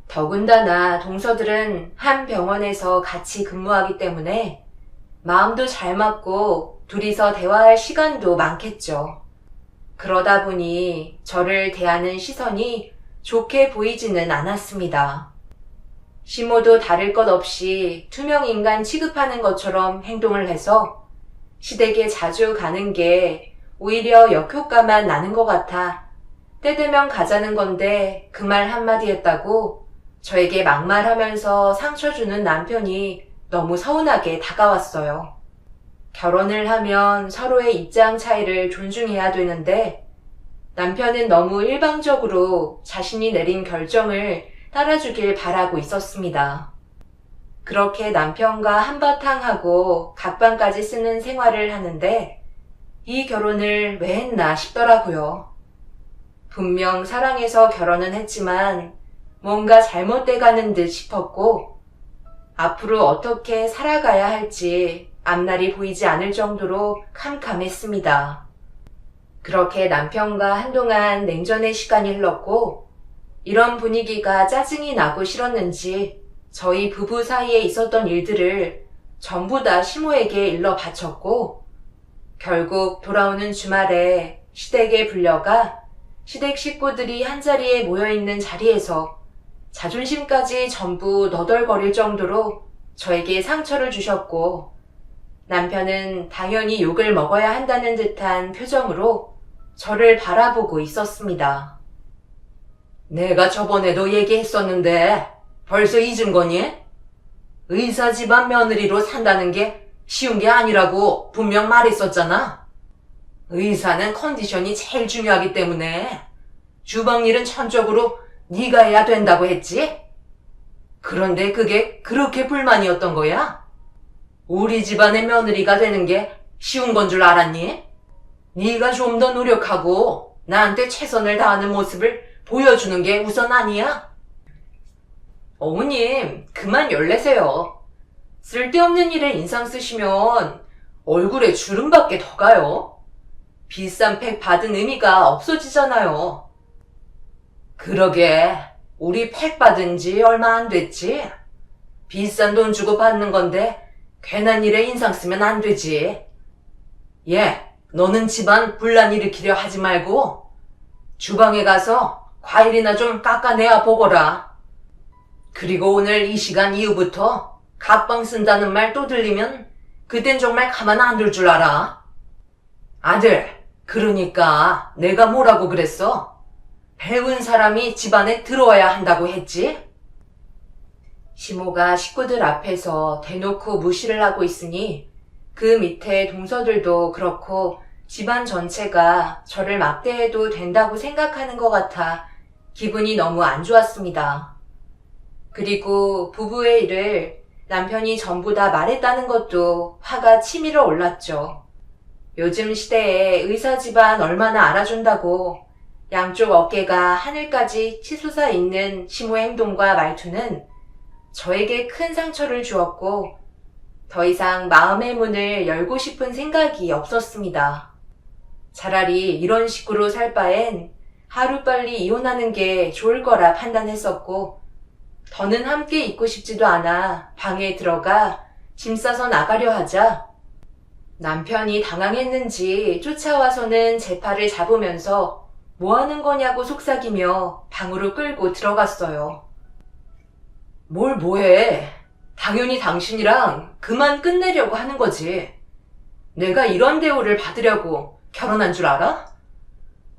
더군다나 동서들은 한 병원에서 같이 근무하기 때문에 마음도 잘 맞고 둘이서 대화할 시간도 많겠죠. 그러다 보니 저를 대하는 시선이 좋게 보이지는 않았습니다. 시모도 다를 것 없이 투명 인간 취급하는 것처럼 행동을 해서 시댁에 자주 가는 게 오히려 역효과만 나는 것 같아 때 되면 가자는 건데 그 말 한마디 했다고 저에게 막말하면서 상처 주는 남편이 너무 서운하게 다가왔어요. 결혼을 하면 서로의 입장 차이를 존중해야 되는데 남편은 너무 일방적으로 자신이 내린 결정을 따라주길 바라고 있었습니다. 그렇게 남편과 한바탕 하고 각방까지 쓰는 생활을 하는데 이 결혼을 왜 했나 싶더라고요. 분명 사랑해서 결혼은 했지만 뭔가 잘못돼 가는 듯 싶었고 앞으로 어떻게 살아가야 할지 앞날이 보이지 않을 정도로 캄캄했습니다. 그렇게 남편과 한동안 냉전의 시간이 흘렀고 이런 분위기가 짜증이 나고 싫었는지 저희 부부 사이에 있었던 일들을 전부 다 시모에게 일러 바쳤고 결국 돌아오는 주말에 시댁에 불려가 시댁 식구들이 한자리에 모여있는 자리에서 자존심까지 전부 너덜거릴 정도로 저에게 상처를 주셨고 남편은 당연히 욕을 먹어야 한다는 듯한 표정으로 저를 바라보고 있었습니다. 내가 저번에도 얘기했었는데 벌써 잊은 거니? 의사 집안 며느리로 산다는 게 쉬운 게 아니라고 분명 말했었잖아. 의사는 컨디션이 제일 중요하기 때문에 주방 일은 천적으로 네가 해야 된다고 했지? 그런데 그게 그렇게 불만이었던 거야? 우리 집안의 며느리가 되는 게 쉬운 건 줄 알았니? 네가 좀 더 노력하고 나한테 최선을 다하는 모습을 보여주는 게 우선 아니야? 어머님, 그만 열내세요. 쓸데없는 일에 인상 쓰시면 얼굴에 주름밖에 더 가요. 비싼 팩 받은 의미가 없어지잖아요. 그러게, 우리 팩 받은 지 얼마 안 됐지? 비싼 돈 주고 받는 건데 괜한 일에 인상 쓰면 안 되지. 예, 너는 집안 분란 일으키려 하지 말고 주방에 가서 과일이나 좀 깎아내야 보거라. 그리고 오늘 이 시간 이후부터 갑방 쓴다는 말 또 들리면 그땐 정말 가만 안 둘 줄 알아. 아들, 그러니까 내가 뭐라고 그랬어? 배운 사람이 집안에 들어와야 한다고 했지? 시모가 식구들 앞에서 대놓고 무시를 하고 있으니 그 밑에 동서들도 그렇고 집안 전체가 저를 막대해도 된다고 생각하는 것 같아 기분이 너무 안 좋았습니다. 그리고 부부의 일을 남편이 전부 다 말했다는 것도 화가 치밀어 올랐죠. 요즘 시대에 의사 집안 얼마나 알아준다고 양쪽 어깨가 하늘까지 치솟아 있는 시모의 행동과 말투는 저에게 큰 상처를 주었고 더 이상 마음의 문을 열고 싶은 생각이 없었습니다. 차라리 이런 식으로 살 바엔 하루빨리 이혼하는 게 좋을 거라 판단했었고 더는 함께 있고 싶지도 않아 방에 들어가 짐 싸서 나가려 하자 남편이 당황했는지 쫓아와서는 제 팔을 잡으면서 뭐 하는 거냐고 속삭이며 방으로 끌고 들어갔어요. 뭘 뭐해? 당연히 당신이랑 그만 끝내려고 하는 거지. 내가 이런 대우를 받으려고 결혼한 줄 알아?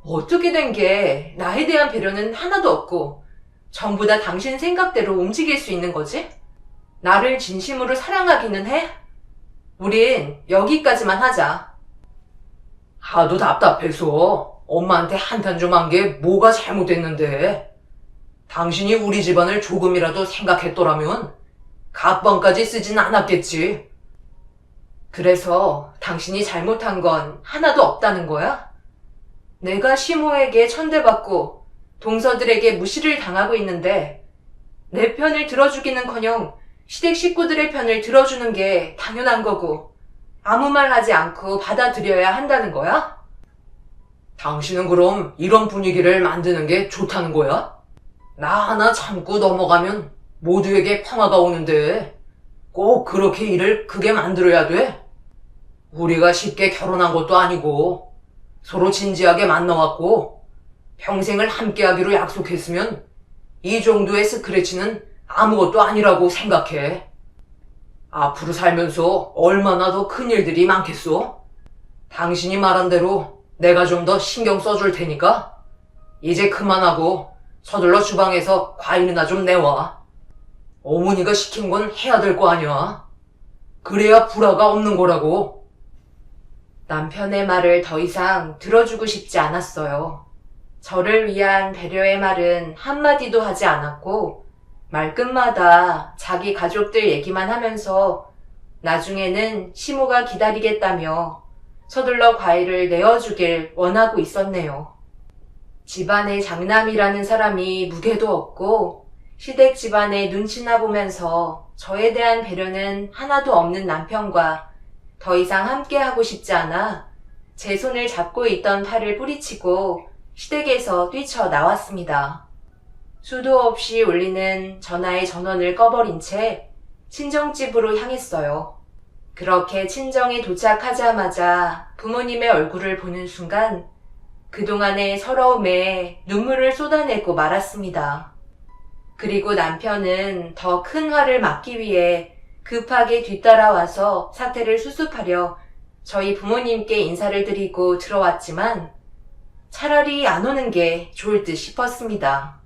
어떻게 된 게 나에 대한 배려는 하나도 없고 전부 다 당신 생각대로 움직일 수 있는 거지? 나를 진심으로 사랑하기는 해? 우린 여기까지만 하자. 하도 답답해서 엄마한테 한탄 좀 한 게 뭐가 잘못됐는데. 당신이 우리 집안을 조금이라도 생각했더라면 갑방까지 쓰진 않았겠지. 그래서 당신이 잘못한 건 하나도 없다는 거야? 내가 시모에게 천대받고 동서들에게 무시를 당하고 있는데 내 편을 들어주기는커녕 시댁 식구들의 편을 들어주는 게 당연한 거고 아무 말 하지 않고 받아들여야 한다는 거야? 당신은 그럼 이런 분위기를 만드는 게 좋다는 거야? 나 하나 참고 넘어가면 모두에게 평화가 오는데 꼭 그렇게 일을 크게 만들어야 돼? 우리가 쉽게 결혼한 것도 아니고 서로 진지하게 만나왔고 평생을 함께하기로 약속했으면 이 정도의 스크래치는 아무것도 아니라고 생각해. 앞으로 살면서 얼마나 더 큰 일들이 많겠어? 당신이 말한 대로 내가 좀 더 신경 써줄 테니까 이제 그만하고 서둘러 주방에서 과일이나 좀 내와. 어머니가 시킨 건 해야 될 거 아니야. 그래야 불화가 없는 거라고. 남편의 말을 더 이상 들어주고 싶지 않았어요. 저를 위한 배려의 말은 한마디도 하지 않았고 말끝마다 자기 가족들 얘기만 하면서 나중에는 시모가 기다리겠다며 서둘러 과일을 내어주길 원하고 있었네요. 집안의 장남이라는 사람이 무게도 없고 시댁 집안의 눈치나 보면서 저에 대한 배려는 하나도 없는 남편과 더 이상 함께하고 싶지 않아 제 손을 잡고 있던 팔을 뿌리치고 시댁에서 뛰쳐나왔습니다. 수도 없이 울리는 전화의 전원을 꺼버린 채 친정집으로 향했어요. 그렇게 친정에 도착하자마자 부모님의 얼굴을 보는 순간 그동안의 서러움에 눈물을 쏟아내고 말았습니다. 그리고 남편은 더 큰 화를 막기 위해 급하게 뒤따라와서 사태를 수습하려 저희 부모님께 인사를 드리고 들어왔지만 차라리 안 오는 게 좋을 듯 싶었습니다.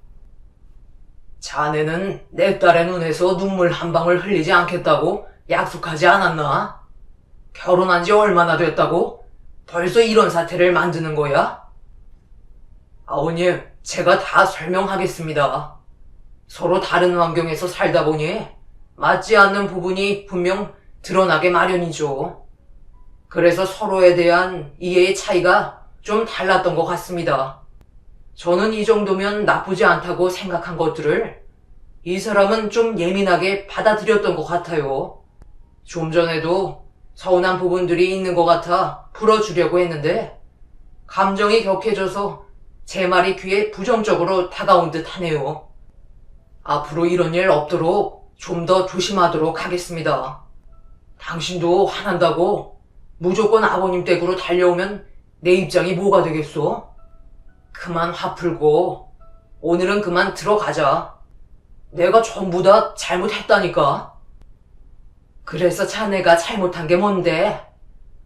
자네는 내 딸의 눈에서 눈물 한 방울 흘리지 않겠다고 약속하지 않았나? 결혼한 지 얼마나 됐다고? 벌써 이런 사태를 만드는 거야? 아버님, 제가 다 설명하겠습니다. 서로 다른 환경에서 살다 보니 맞지 않는 부분이 분명 드러나게 마련이죠. 그래서 서로에 대한 이해의 차이가 좀 달랐던 것 같습니다. 저는 이 정도면 나쁘지 않다고 생각한 것들을 이 사람은 좀 예민하게 받아들였던 것 같아요. 좀 전에도 서운한 부분들이 있는 것 같아 풀어주려고 했는데 감정이 격해져서 제 말이 귀에 부정적으로 다가온 듯 하네요. 앞으로 이런 일 없도록 좀 더 조심하도록 하겠습니다. 당신도 화난다고 무조건 아버님 댁으로 달려오면 내 입장이 뭐가 되겠소? 그만 화 풀고 오늘은 그만 들어가자. 내가 전부 다 잘못했다니까. 그래서 자네가 잘못한 게 뭔데?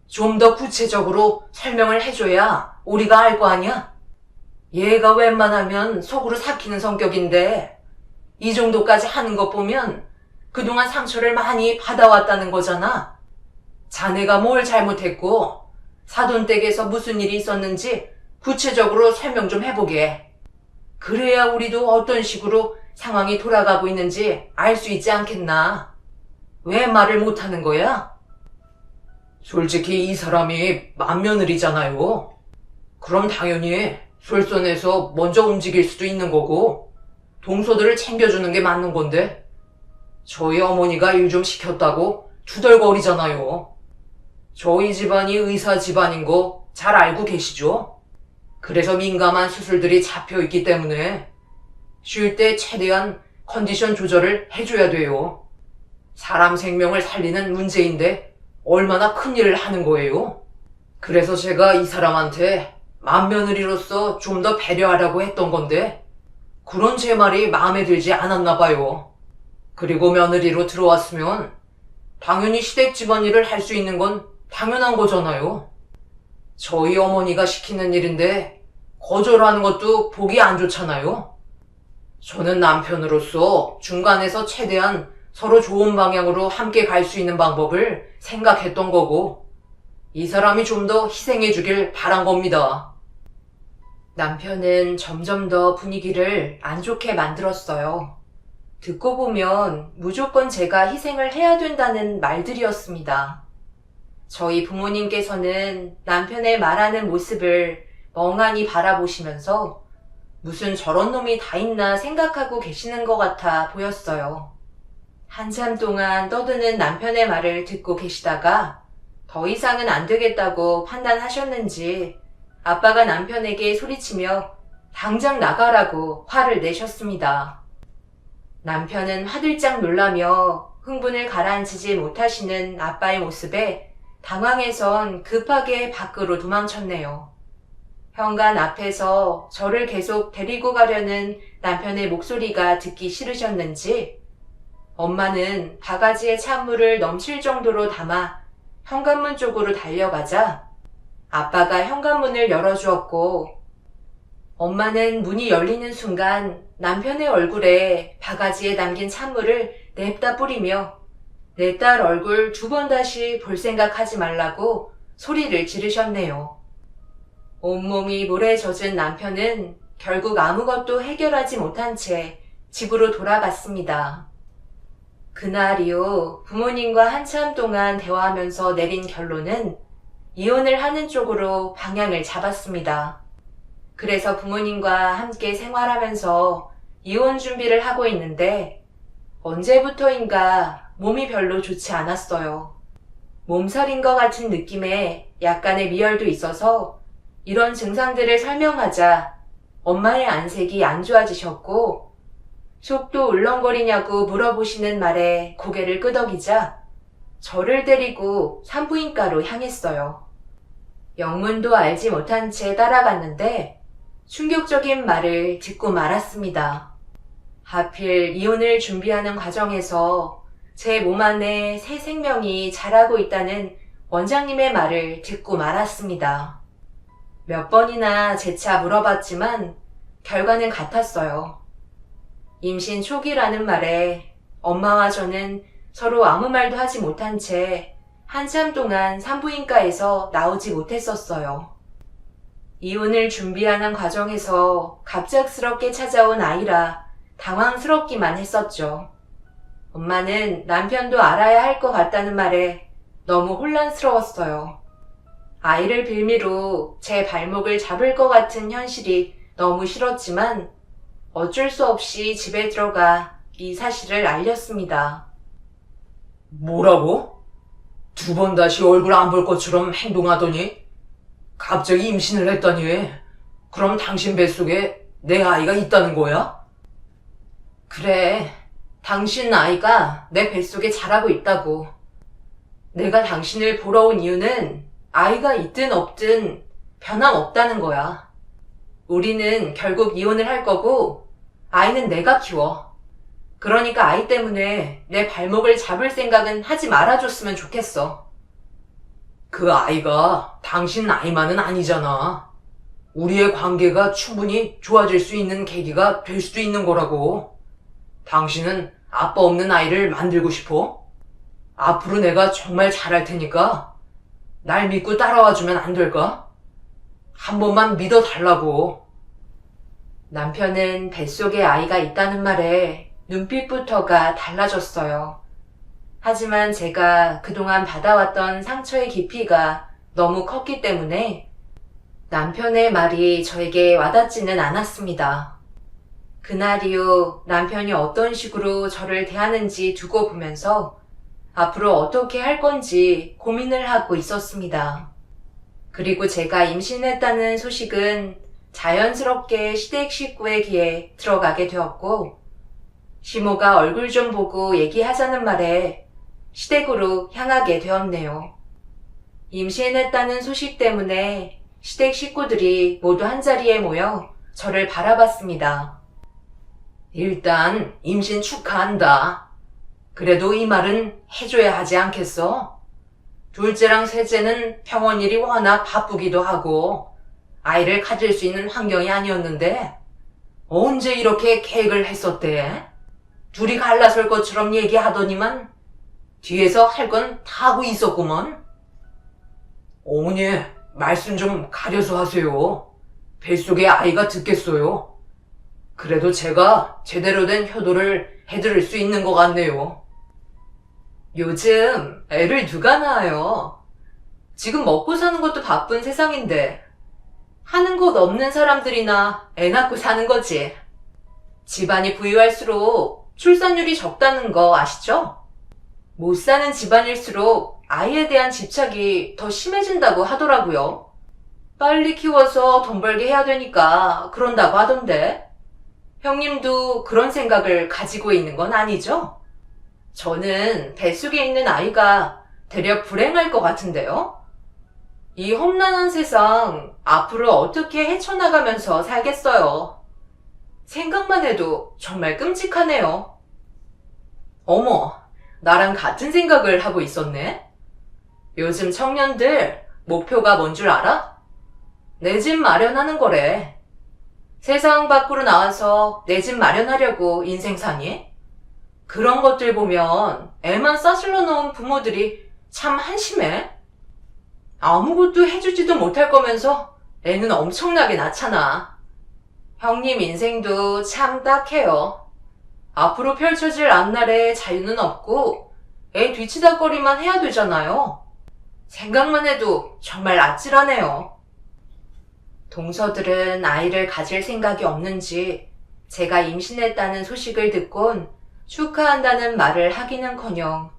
좀 더 구체적으로 설명을 해줘야 우리가 알 거 아니야? 얘가 웬만하면 속으로 삭히는 성격인데 이 정도까지 하는 것 보면 그동안 상처를 많이 받아왔다는 거잖아. 자네가 뭘 잘못했고 사돈댁에서 무슨 일이 있었는지 구체적으로 설명 좀 해보게. 그래야 우리도 어떤 식으로 상황이 돌아가고 있는지 알 수 있지 않겠나? 왜 말을 못하는 거야? 솔직히 이 사람이 맏며느리잖아요. 그럼 당연히 솔선해서 먼저 움직일 수도 있는 거고 동서들을 챙겨주는 게 맞는 건데 저희 어머니가 일 좀 시켰다고 투덜거리잖아요. 저희 집안이 의사 집안인 거 잘 알고 계시죠? 그래서 민감한 수술들이 잡혀있기 때문에 쉴 때 최대한 컨디션 조절을 해줘야 돼요. 사람 생명을 살리는 문제인데 얼마나 큰일을 하는 거예요? 그래서 제가 이 사람한테 맏며느리로서 좀 더 배려하라고 했던 건데 그런 제 말이 마음에 들지 않았나 봐요. 그리고 며느리로 들어왔으면 당연히 시댁 집안일을 할 수 있는 건 당연한 거잖아요. 저희 어머니가 시키는 일인데 거절하는 것도 보기 안 좋잖아요. 저는 남편으로서 중간에서 최대한 서로 좋은 방향으로 함께 갈 수 있는 방법을 생각했던 거고 이 사람이 좀 더 희생해 주길 바란 겁니다. 남편은 점점 더 분위기를 안 좋게 만들었어요. 듣고 보면 무조건 제가 희생을 해야 된다는 말들이었습니다. 저희 부모님께서는 남편의 말하는 모습을 멍하니 바라보시면서 무슨 저런 놈이 다 있나 생각하고 계시는 것 같아 보였어요. 한참 동안 떠드는 남편의 말을 듣고 계시다가 더 이상은 안 되겠다고 판단하셨는지 아빠가 남편에게 소리치며 당장 나가라고 화를 내셨습니다. 남편은 화들짝 놀라며 흥분을 가라앉히지 못하시는 아빠의 모습에 당황해선 급하게 밖으로 도망쳤네요. 현관 앞에서 저를 계속 데리고 가려는 남편의 목소리가 듣기 싫으셨는지 엄마는 바가지에 찬물을 넘칠 정도로 담아 현관문 쪽으로 달려가자 아빠가 현관문을 열어주었고 엄마는 문이 열리는 순간 남편의 얼굴에 바가지에 담긴 찬물을 냅다 뿌리며 내 딸 얼굴 2번 다시 볼 생각하지 말라고 소리를 지르셨네요. 온몸이 물에 젖은 남편은 결국 아무것도 해결하지 못한 채 집으로 돌아갔습니다. 그날 이후 부모님과 한참 동안 대화하면서 내린 결론은 이혼을 하는 쪽으로 방향을 잡았습니다. 그래서 부모님과 함께 생활하면서 이혼 준비를 하고 있는데 언제부터인가 몸이 별로 좋지 않았어요. 몸살인 것 같은 느낌에 약간의 미열도 있어서 이런 증상들을 설명하자 엄마의 안색이 안 좋아지셨고 속도 울렁거리냐고 물어보시는 말에 고개를 끄덕이자 저를 데리고 산부인과로 향했어요. 영문도 알지 못한 채 따라갔는데 충격적인 말을 듣고 말았습니다. 하필 이혼을 준비하는 과정에서 제 몸 안에 새 생명이 자라고 있다는 원장님의 말을 듣고 말았습니다. 몇 번이나 재차 물어봤지만 결과는 같았어요. 임신 초기라는 말에 엄마와 저는 서로 아무 말도 하지 못한 채 한참 동안 산부인과에서 나오지 못했었어요. 이혼을 준비하는 과정에서 갑작스럽게 찾아온 아이라 당황스럽기만 했었죠. 엄마는 남편도 알아야 할 것 같다는 말에 너무 혼란스러웠어요. 아이를 빌미로 제 발목을 잡을 것 같은 현실이 너무 싫었지만 어쩔 수 없이 집에 들어가 이 사실을 알렸습니다. 뭐라고? 2번 다시 얼굴 안 볼 것처럼 행동하더니 갑자기 임신을 했다니. 그럼 당신 뱃속에 내 아이가 있다는 거야? 그래, 당신 아이가 내 뱃속에 자라고 있다고. 내가 당신을 보러 온 이유는 아이가 있든 없든 변함없다는 거야. 우리는 결국 이혼을 할 거고 아이는 내가 키워. 그러니까 아이 때문에 내 발목을 잡을 생각은 하지 말아줬으면 좋겠어. 그 아이가 당신 나이만은 아니잖아. 우리의 관계가 충분히 좋아질 수 있는 계기가 될 수도 있는 거라고. 당신은 아빠 없는 아이를 만들고 싶어? 앞으로 내가 정말 잘할 테니까 날 믿고 따라와주면 안 될까? 한 번만 믿어달라고. 남편은 뱃속에 아이가 있다는 말에 눈빛부터가 달라졌어요. 하지만 제가 그동안 받아왔던 상처의 깊이가 너무 컸기 때문에 남편의 말이 저에게 와닿지는 않았습니다. 그날 이후 남편이 어떤 식으로 저를 대하는지 두고 보면서 앞으로 어떻게 할 건지 고민을 하고 있었습니다. 그리고 제가 임신했다는 소식은 자연스럽게 시댁 식구의 귀에 들어가게 되었고, 시모가 얼굴 좀 보고 얘기하자는 말에 시댁으로 향하게 되었네요. 임신했다는 소식 때문에 시댁 식구들이 모두 한자리에 모여 저를 바라봤습니다. 일단 임신 축하한다. 그래도 이 말은 해줘야 하지 않겠어? 둘째랑 셋째는 병원 일이 워낙 바쁘기도 하고 아이를 가질 수 있는 환경이 아니었는데 언제 이렇게 계획을 했었대? 둘이 갈라설 것처럼 얘기하더니만 뒤에서 할 건 다 하고 있었구먼. 어머니, 말씀 좀 가려서 하세요. 뱃속에 아이가 듣겠어요. 그래도 제가 제대로 된 효도를 해드릴 수 있는 것 같네요. 요즘 애를 누가 낳아요? 지금 먹고 사는 것도 바쁜 세상인데 하는 것 없는 사람들이나 애 낳고 사는 거지. 집안이 부유할수록 출산율이 적다는 거 아시죠? 못 사는 집안일수록 아이에 대한 집착이 더 심해진다고 하더라고요. 빨리 키워서 돈 벌게 해야 되니까 그런다고 하던데. 형님도 그런 생각을 가지고 있는 건 아니죠? 저는 뱃속에 있는 아이가 되려 불행할 것 같은데요? 이 험난한 세상 앞으로 어떻게 헤쳐나가면서 살겠어요. 생각만 해도 정말 끔찍하네요. 어머, 나랑 같은 생각을 하고 있었네? 요즘 청년들 목표가 뭔 줄 알아? 내 집 마련하는 거래. 세상 밖으로 나와서 내 집 마련하려고 인생 사니? 그런 것들 보면 애만 싸질러 놓은 부모들이 참 한심해. 아무것도 해주지도 못할 거면서 애는 엄청나게 낳잖아. 형님 인생도 참 딱해요. 앞으로 펼쳐질 앞날에 자유는 없고 애 뒤치다거리만 해야 되잖아요. 생각만 해도 정말 아찔하네요. 동서들은 아이를 가질 생각이 없는지 제가 임신했다는 소식을 듣곤 축하한다는 말을 하기는커녕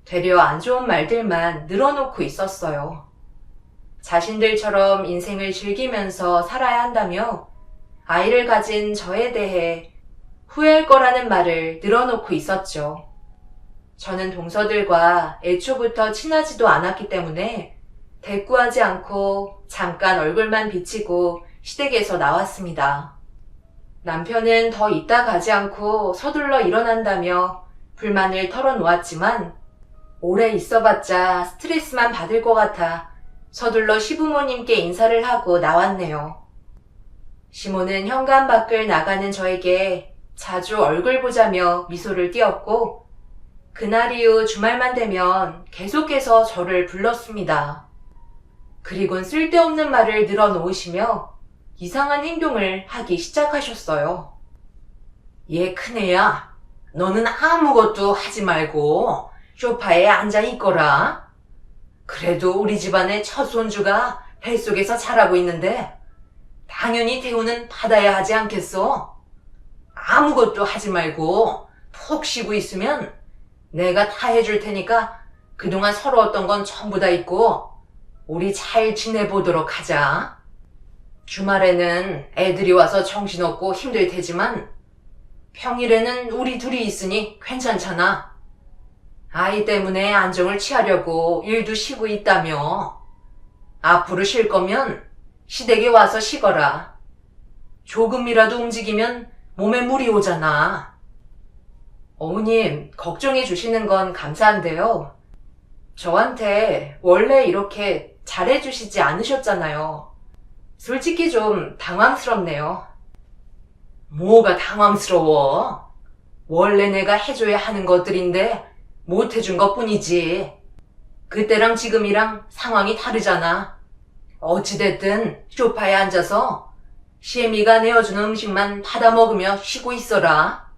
되려 안 좋은 말들만 늘어놓고 있었어요. 자신들처럼 인생을 즐기면서 살아야 한다며 아이를 가진 저에 대해 후회할 거라는 말을 늘어놓고 있었죠. 저는 동서들과 애초부터 친하지도 않았기 때문에 대꾸하지 않고 잠깐 얼굴만 비치고 시댁에서 나왔습니다. 남편은 더 있다 가지 않고 서둘러 일어난다며 불만을 털어놓았지만 오래 있어봤자 스트레스만 받을 것 같아 서둘러 시부모님께 인사를 하고 나왔네요. 시모는 현관 밖을 나가는 저에게 자주 얼굴 보자며 미소를 띄었고 그날 이후 주말만 되면 계속해서 저를 불렀습니다. 그리곤 쓸데없는 말을 늘어놓으시며 이상한 행동을 하기 시작하셨어요. 얘 큰애야, 너는 아무것도 하지 말고 소파에 앉아 있거라. 그래도 우리 집안의 첫 손주가 뱃속에서 자라고 있는데 당연히 대우는 받아야 하지 않겠어? 아무것도 하지 말고 푹 쉬고 있으면 내가 다 해줄 테니까 그동안 서러웠던 건 전부 다 잊고 우리 잘 지내보도록 하자. 주말에는 애들이 와서 정신없고 힘들 테지만 평일에는 우리 둘이 있으니 괜찮잖아. 아이 때문에 안정을 취하려고 일도 쉬고 있다며. 앞으로 쉴 거면 시댁에 와서 쉬거라. 조금이라도 움직이면 몸에 물이 오잖아. 어머님, 걱정해 주시는 건 감사한데요. 저한테 원래 이렇게 잘해주시지 않으셨잖아요. 솔직히 좀 당황스럽네요. 뭐가 당황스러워? 원래 내가 해줘야 하는 것들인데 못 해준 것뿐이지. 그때랑 지금이랑 상황이 다르잖아. 어찌됐든 소파에 앉아서 시애미가 내어주는 음식만 받아 먹으며 쉬고 있어라.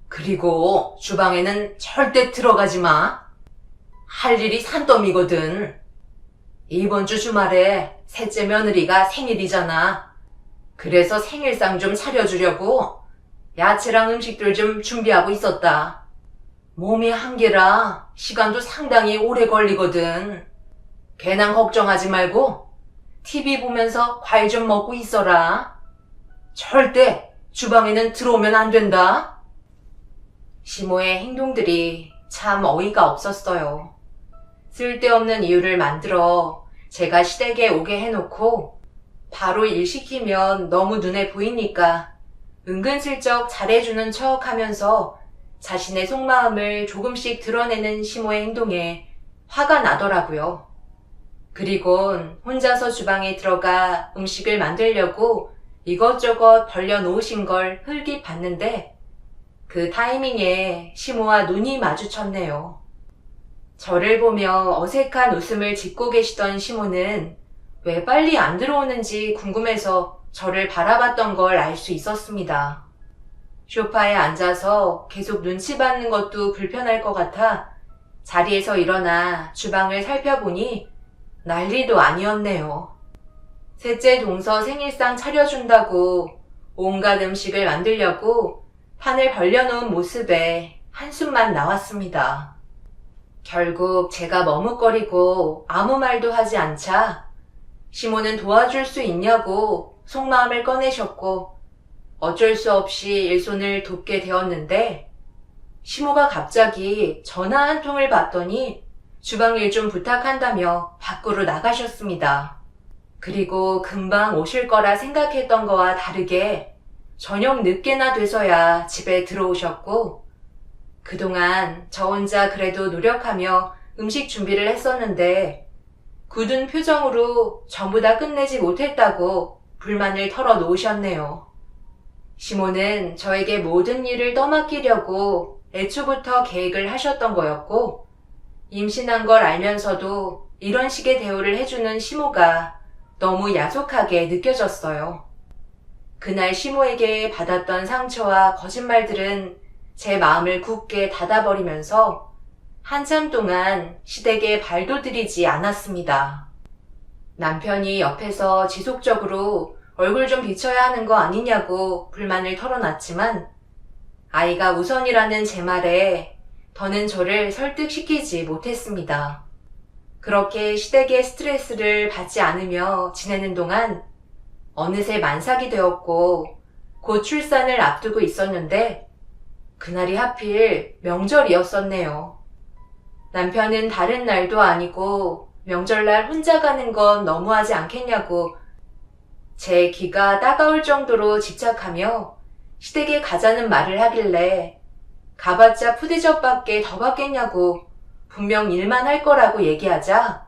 그리고 주방에는 절대 들어가지 마. 할 일이 산더미거든. 이번 주 주말에 셋째 며느리가 생일이잖아. 그래서 생일상 좀 차려주려고 야채랑 음식들 좀 준비하고 있었다. 몸이 한계라 시간도 상당히 오래 걸리거든. 괜한 걱정하지 말고 TV 보면서 과일 좀 먹고 있어라. 절대 주방에는 들어오면 안 된다. 시모의 행동들이 참 어이가 없었어요. 쓸데없는 이유를 만들어 제가 시댁에 오게 해놓고 바로 일 시키면 너무 눈에 보이니까 은근슬쩍 잘해주는 척 하면서 자신의 속마음을 조금씩 드러내는 시모의 행동에 화가 나더라고요. 그리곤 혼자서 주방에 들어가 음식을 만들려고 이것저것 벌려놓으신 걸 흘깃 봤는데 그 타이밍에 시모와 눈이 마주쳤네요. 저를 보며 어색한 웃음을 짓고 계시던 시모는 왜 빨리 안 들어오는지 궁금해서 저를 바라봤던 걸 알 수 있었습니다. 소파에 앉아서 계속 눈치 받는 것도 불편할 것 같아 자리에서 일어나 주방을 살펴보니 난리도 아니었네요. 셋째 동서 생일상 차려준다고 온갖 음식을 만들려고 판을 벌려놓은 모습에 한숨만 나왔습니다. 결국 제가 머뭇거리고 아무 말도 하지 않자 시모는 도와줄 수 있냐고 속마음을 꺼내셨고 어쩔 수 없이 일손을 돕게 되었는데 시모가 갑자기 전화 한 통을 받더니 주방 일 좀 부탁한다며 밖으로 나가셨습니다. 그리고 금방 오실 거라 생각했던 거와 다르게 저녁 늦게나 돼서야 집에 들어오셨고 그동안 저 혼자 그래도 노력하며 음식 준비를 했었는데 굳은 표정으로 전부 다 끝내지 못했다고 불만을 털어놓으셨네요. 시모는 저에게 모든 일을 떠맡기려고 애초부터 계획을 하셨던 거였고 임신한 걸 알면서도 이런 식의 대우를 해주는 시모가 너무 야속하게 느껴졌어요. 그날 시모에게 받았던 상처와 거짓말들은 제 마음을 굳게 닫아버리면서 한참 동안 시댁에 발도 들이지 않았습니다. 남편이 옆에서 지속적으로 얼굴 좀 비춰야 하는 거 아니냐고 불만을 털어놨지만 아이가 우선이라는 제 말에 더는 저를 설득시키지 못했습니다. 그렇게 시댁의 스트레스를 받지 않으며 지내는 동안 어느새 만삭이 되었고 곧 출산을 앞두고 있었는데 그날이 하필 명절이었었네요. 남편은 다른 날도 아니고 명절날 혼자 가는 건 너무하지 않겠냐고 제 귀가 따가울 정도로 집착하며 시댁에 가자는 말을 하길래 가봤자 푸대접밖에 더 받겠냐고 분명 일만 할 거라고 얘기하자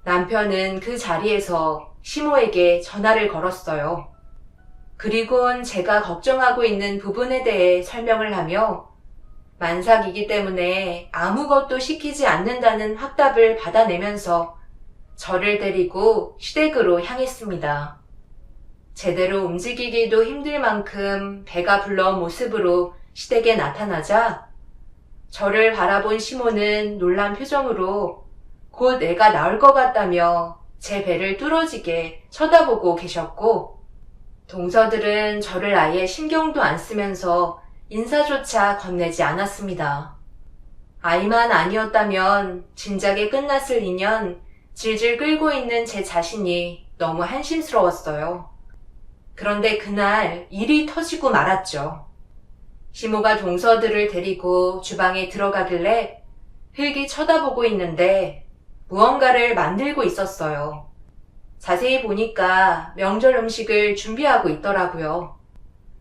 남편은 그 자리에서 시모에게 전화를 걸었어요. 그리곤 제가 걱정하고 있는 부분에 대해 설명을 하며 만삭이기 때문에 아무것도 시키지 않는다는 확답을 받아내면서 저를 데리고 시댁으로 향했습니다. 제대로 움직이기도 힘들 만큼 배가 불러온 모습으로 시댁에 나타나자 저를 바라본 시모는 놀란 표정으로 곧 애가 나올 것 같다며 제 배를 뚫어지게 쳐다보고 계셨고 동서들은 저를 아예 신경도 안 쓰면서 인사조차 건네지 않았습니다. 아이만 아니었다면 진작에 끝났을 인연 질질 끌고 있는 제 자신이 너무 한심스러웠어요. 그런데 그날 일이 터지고 말았죠. 시모가 동서들을 데리고 주방에 들어가길래 흘기 쳐다보고 있는데 무언가를 만들고 있었어요. 자세히 보니까 명절 음식을 준비하고 있더라고요.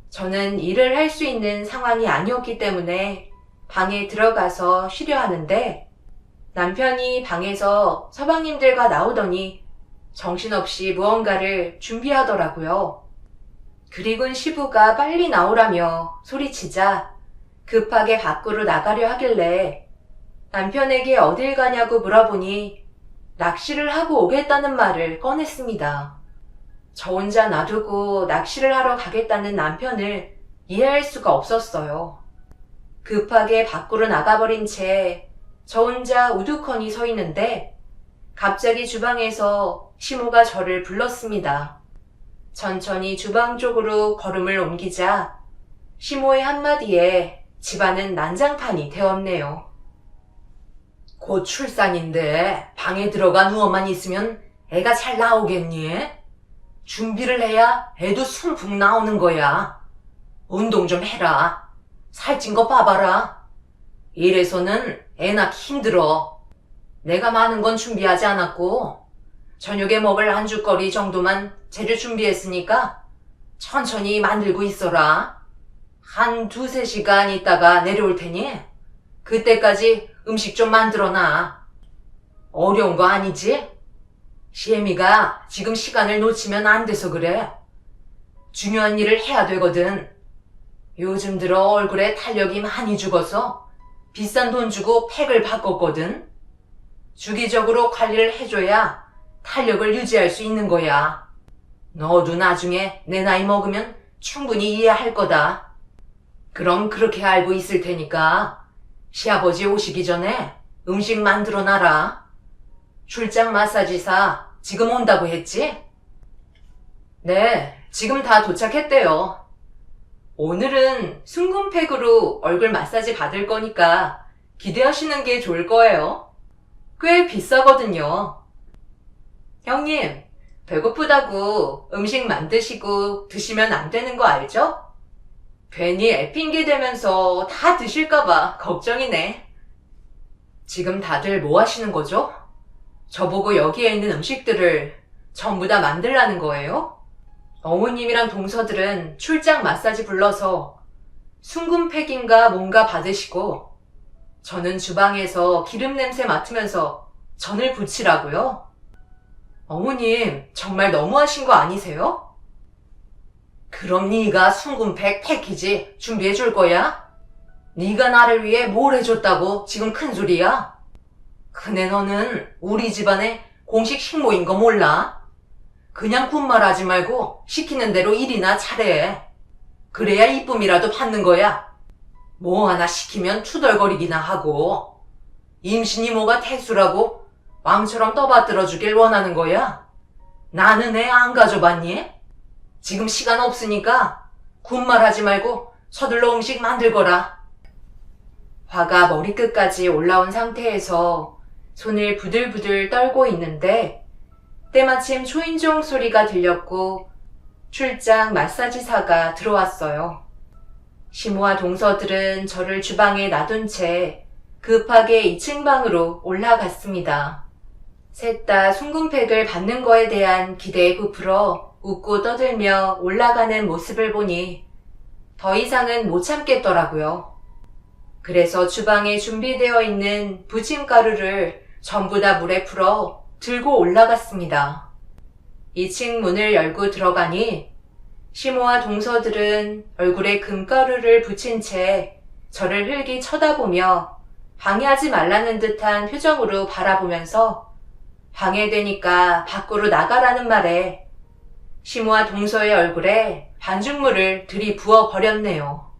저는 일을 할 수 있는 상황이 아니었기 때문에 방에 들어가서 쉬려 하는데 남편이 방에서 서방님들과 나오더니 정신없이 무언가를 준비하더라고요. 그리곤 시부가 빨리 나오라며 소리치자 급하게 밖으로 나가려 하길래 남편에게 어딜 가냐고 물어보니 낚시를 하고 오겠다는 말을 꺼냈습니다. 저 혼자 놔두고 낚시를 하러 가겠다는 남편을 이해할 수가 없었어요. 급하게 밖으로 나가버린 채 저 혼자 우두커니 서 있는데 갑자기 주방에서 시모가 저를 불렀습니다. 천천히 주방 쪽으로 걸음을 옮기자 시모의 한마디에 집안은 난장판이 되었네요. 곧 출산인데 방에 들어가 누워만 있으면 애가 잘 나오겠니? 준비를 해야 애도 숭풍 나오는 거야. 운동 좀 해라. 살찐 거 봐봐라. 이래서는 애 낳기 힘들어. 내가 많은 건 준비하지 않았고 저녁에 먹을 안주거리 정도만 재료 준비했으니까 천천히 만들고 있어라. 한 2-3시간 있다가 내려올 테니 그때까지 음식 좀 만들어놔. 어려운 거 아니지? 시애미가 지금 시간을 놓치면 안 돼서 그래. 중요한 일을 해야 되거든. 요즘 들어 얼굴에 탄력이 많이 죽어서 비싼 돈 주고 팩을 바꿨거든. 주기적으로 관리를 해줘야 탄력을 유지할 수 있는 거야. 너도 나중에 내 나이 먹으면 충분히 이해할 거다. 그럼 그렇게 알고 있을 테니까 시아버지 오시기 전에 음식 만들어 놔라. 출장 마사지사 지금 온다고 했지? 네, 지금 다 도착했대요. 오늘은 순금팩으로 얼굴 마사지 받을 거니까 기대하시는 게 좋을 거예요. 꽤 비싸거든요. 형님, 배고프다고 음식 만드시고 드시면 안 되는 거 알죠? 괜히 애 핑계 대면서 다 드실까봐 걱정이네. 지금 다들 뭐 하시는 거죠? 저보고 여기에 있는 음식들을 전부 다 만들라는 거예요? 어머님이랑 동서들은 출장 마사지 불러서 순금팩인가 뭔가 받으시고 저는 주방에서 기름 냄새 맡으면서 전을 부치라고요? 어머님, 정말 너무하신 거 아니세요? 그럼 네가 순금팩 패키지 준비해 줄 거야? 네가 나를 위해 뭘 해줬다고 지금 큰소리야? 근데 너는 우리 집안의 공식 식모인 거 몰라? 그냥 군말하지 말고 시키는 대로 일이나 잘해. 그래야 이쁨이라도 받는 거야. 뭐 하나 시키면 투덜거리기나 하고. 임신이 뭐가 태수라고 왕처럼 떠받들어 주길 원하는 거야. 나는 애 안 가져봤니? 지금 시간 없으니까 군말하지 말고 서둘러 음식 만들거라. 화가 머리끝까지 올라온 상태에서 손을 부들부들 떨고 있는데 때마침 초인종 소리가 들렸고 출장 마사지사가 들어왔어요. 시모와 동서들은 저를 주방에 놔둔 채 급하게 2층 방으로 올라갔습니다. 셋 다 순금팩을 받는 거에 대한 기대에 부풀어 웃고 떠들며 올라가는 모습을 보니 더 이상은 못 참겠더라고요. 그래서 주방에 준비되어 있는 부침가루를 전부 다 물에 풀어 들고 올라갔습니다. 2층 문을 열고 들어가니 시모와 동서들은 얼굴에 금가루를 붙인 채 저를 흘기 쳐다보며 방해하지 말라는 듯한 표정으로 바라보면서 방해되니까 밖으로 나가라는 말에 시모와 동서의 얼굴에 반죽물을 들이부어 버렸네요.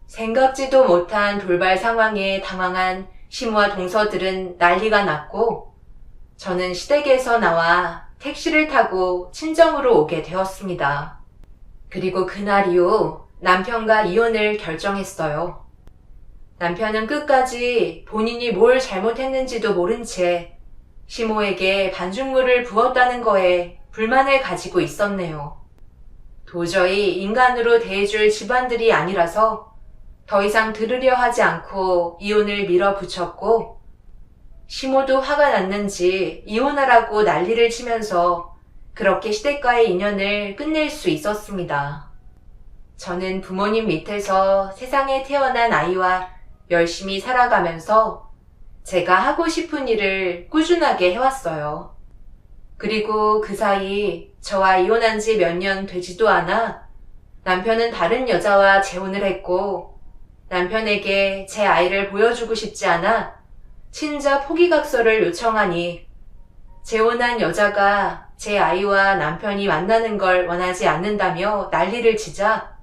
생각지도 못한 돌발 상황에 당황한 시모와 동서들은 난리가 났고 저는 시댁에서 나와 택시를 타고 친정으로 오게 되었습니다. 그리고 그날 이후 남편과 이혼을 결정했어요. 남편은 끝까지 본인이 뭘 잘못했는지도 모른 채 시모에게 반죽물을 부었다는 거에 불만을 가지고 있었네요. 도저히 인간으로 대해줄 집안들이 아니라서 더 이상 들으려 하지 않고 이혼을 밀어붙였고 시모도 화가 났는지 이혼하라고 난리를 치면서 그렇게 시댁과의 인연을 끝낼 수 있었습니다. 저는 부모님 밑에서 세상에 태어난 아이와 열심히 살아가면서 제가 하고 싶은 일을 꾸준하게 해왔어요. 그리고 그 사이 저와 이혼한 지 몇 년 되지도 않아 남편은 다른 여자와 재혼을 했고 남편에게 제 아이를 보여주고 싶지 않아 친자 포기각서를 요청하니 재혼한 여자가 제 아이와 남편이 만나는 걸 원하지 않는다며 난리를 치자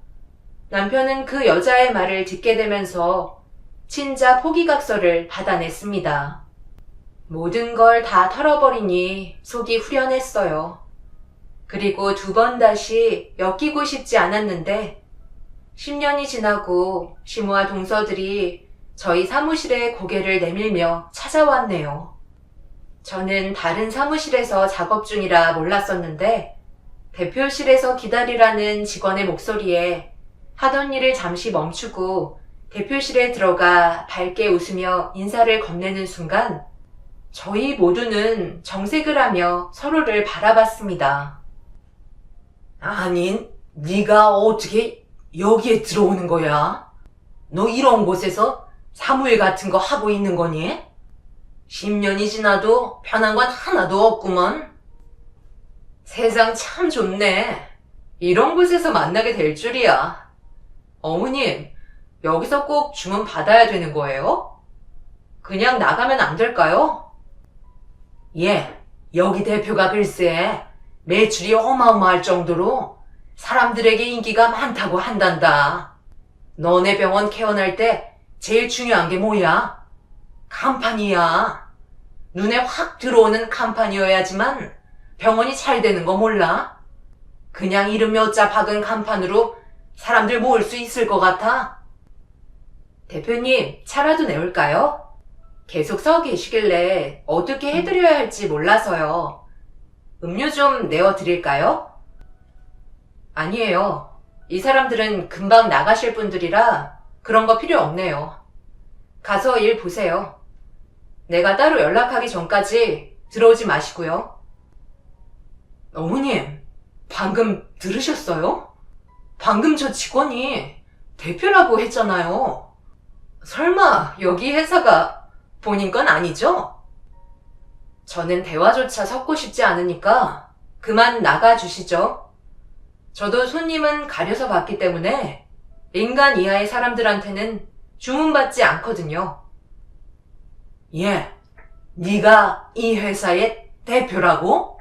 남편은 그 여자의 말을 듣게 되면서 친자 포기각서를 받아냈습니다. 모든 걸 다 털어버리니 속이 후련했어요. 그리고 2번 다시 엮이고 싶지 않았는데 10년이 지나고 시모와 동서들이 저희 사무실에 고개를 내밀며 찾아왔네요. 저는 다른 사무실에서 작업 중이라 몰랐었는데 대표실에서 기다리라는 직원의 목소리에 하던 일을 잠시 멈추고 대표실에 들어가 밝게 웃으며 인사를 건네는 순간 저희 모두는 정색을 하며 서로를 바라봤습니다. 아니, 네가 어떻게 여기에 들어오는 거야? 너 이런 곳에서 사무일 같은 거 하고 있는 거니? 10년이 지나도 편한 건 하나도 없구먼. 세상 참 좋네. 이런 곳에서 만나게 될 줄이야. 어머님, 여기서 꼭 주문 받아야 되는 거예요? 그냥 나가면 안 될까요? 예, 여기 대표가 글쎄 매출이 어마어마할 정도로 사람들에게 인기가 많다고 한단다. 너네 병원 개원할 때 제일 중요한 게 뭐야? 간판이야. 눈에 확 들어오는 간판이어야지만 병원이 잘 되는 거 몰라? 그냥 이름 몇 자 박은 간판으로 사람들 모을 수 있을 것 같아? 대표님, 차라도 내올까요? 계속 서 계시길래 어떻게 해드려야 할지 몰라서요. 음료 좀 내어드릴까요? 아니에요. 이 사람들은 금방 나가실 분들이라 그런 거 필요 없네요. 가서 일 보세요. 내가 따로 연락하기 전까지 들어오지 마시고요. 어머님, 방금 들으셨어요? 방금 저 직원이 대표라고 했잖아요. 설마 여기 회사가 본인 건 아니죠? 저는 대화조차 섞고 싶지 않으니까 그만 나가주시죠. 저도 손님은 가려서 받기 때문에 인간 이하의 사람들한테는 주문받지 않거든요. 예, 네가 이 회사의 대표라고?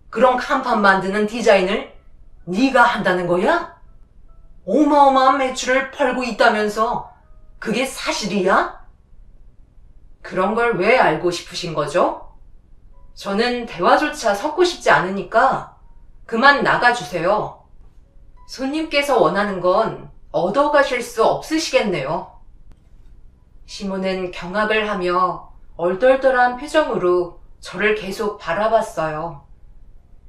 그런 간판 만드는 디자인을 네가 한다는 거야? 어마어마한 매출을 벌고 있다면서 그게 사실이야? 그런 걸 왜 알고 싶으신 거죠? 저는 대화조차 섞고 싶지 않으니까 그만 나가주세요. 손님께서 원하는 건 얻어가실 수 없으시겠네요. 시모는 경악을 하며 얼떨떨한 표정으로 저를 계속 바라봤어요.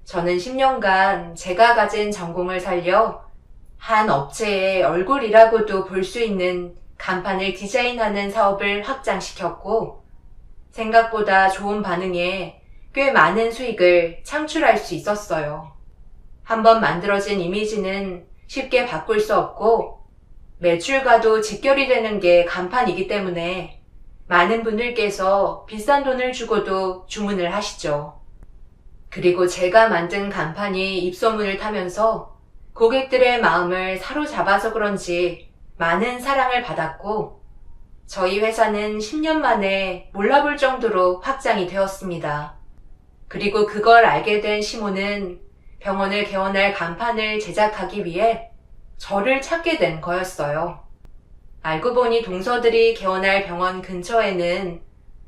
저는 10년간 제가 가진 전공을 살려 한 업체의 얼굴이라고도 볼 수 있는 간판을 디자인하는 사업을 확장시켰고 생각보다 좋은 반응에 꽤 많은 수익을 창출할 수 있었어요. 한번 만들어진 이미지는 쉽게 바꿀 수 없고 매출과도 직결이 되는 게 간판이기 때문에 많은 분들께서 비싼 돈을 주고도 주문을 하시죠. 그리고 제가 만든 간판이 입소문을 타면서 고객들의 마음을 사로잡아서 그런지 많은 사랑을 받았고 저희 회사는 10년 만에 몰라볼 정도로 확장이 되었습니다. 그리고 그걸 알게 된 시모는 병원을 개원할 간판을 제작하기 위해 저를 찾게 된 거였어요. 알고 보니 동서들이 개원할 병원 근처에는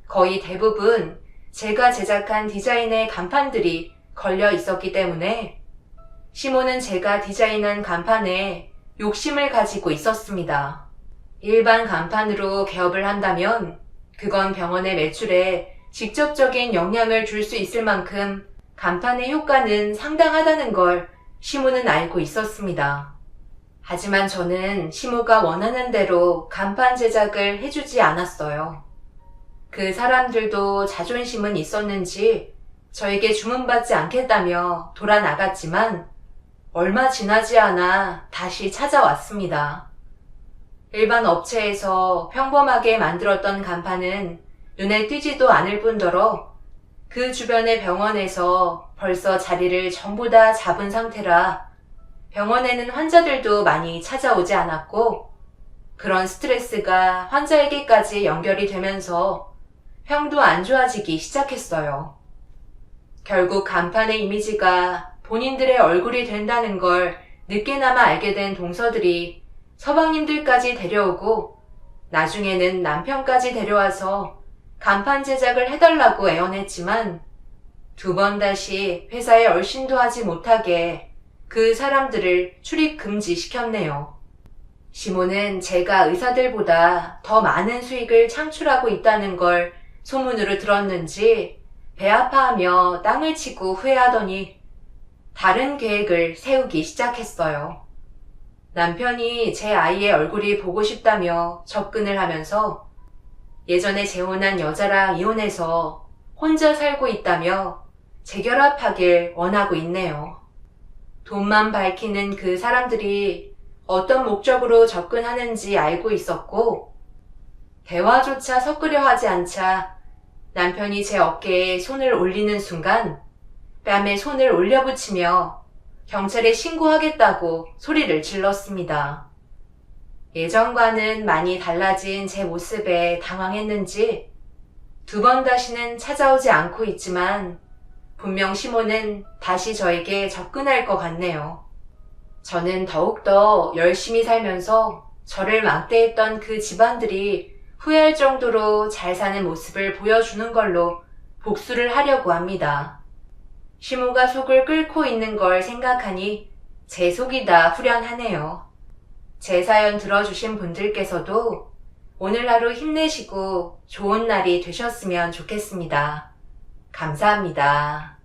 거의 대부분 제가 제작한 디자인의 간판들이 걸려 있었기 때문에 시모는 제가 디자인한 간판에 욕심을 가지고 있었습니다. 일반 간판으로 개업을 한다면 그건 병원의 매출에 직접적인 영향을 줄 수 있을 만큼 간판의 효과는 상당하다는 걸 시모는 알고 있었습니다. 하지만 저는 시모가 원하는 대로 간판 제작을 해주지 않았어요. 그 사람들도 자존심은 있었는지 저에게 주문받지 않겠다며 돌아나갔지만 얼마 지나지 않아 다시 찾아왔습니다. 일반 업체에서 평범하게 만들었던 간판은 눈에 띄지도 않을 뿐더러 그 주변의 병원에서 벌써 자리를 전부 다 잡은 상태라 병원에는 환자들도 많이 찾아오지 않았고 그런 스트레스가 환자에게까지 연결이 되면서 평도 안 좋아지기 시작했어요. 결국 간판의 이미지가 본인들의 얼굴이 된다는 걸 늦게나마 알게 된 동서들이 서방님들까지 데려오고 나중에는 남편까지 데려와서 간판 제작을 해달라고 애원했지만 2번 다시 회사에 얼씬도 하지 못하게 그 사람들을 출입 금지시켰네요. 시모는 제가 의사들보다 더 많은 수익을 창출하고 있다는 걸 소문으로 들었는지 배 아파하며 땅을 치고 후회하더니 다른 계획을 세우기 시작했어요. 남편이 제 아이의 얼굴이 보고 싶다며 접근을 하면서 예전에 재혼한 여자랑 이혼해서 혼자 살고 있다며 재결합하길 원하고 있네요. 돈만 밝히는 그 사람들이 어떤 목적으로 접근하는지 알고 있었고 대화조차 섞으려 하지 않자 남편이 제 어깨에 손을 올리는 순간 뺨에 손을 올려붙이며 경찰에 신고하겠다고 소리를 질렀습니다. 예전과는 많이 달라진 제 모습에 당황했는지 2번 다시는 찾아오지 않고 있지만 분명 시모는 다시 저에게 접근할 것 같네요. 저는 더욱더 열심히 살면서 저를 막대했던 그 집안들이 후회할 정도로 잘 사는 모습을 보여주는 걸로 복수를 하려고 합니다. 시모가 속을 끓고 있는 걸 생각하니 제 속이 다 후련하네요. 제 사연 들어주신 분들께서도 오늘 하루 힘내시고 좋은 날이 되셨으면 좋겠습니다. 감사합니다.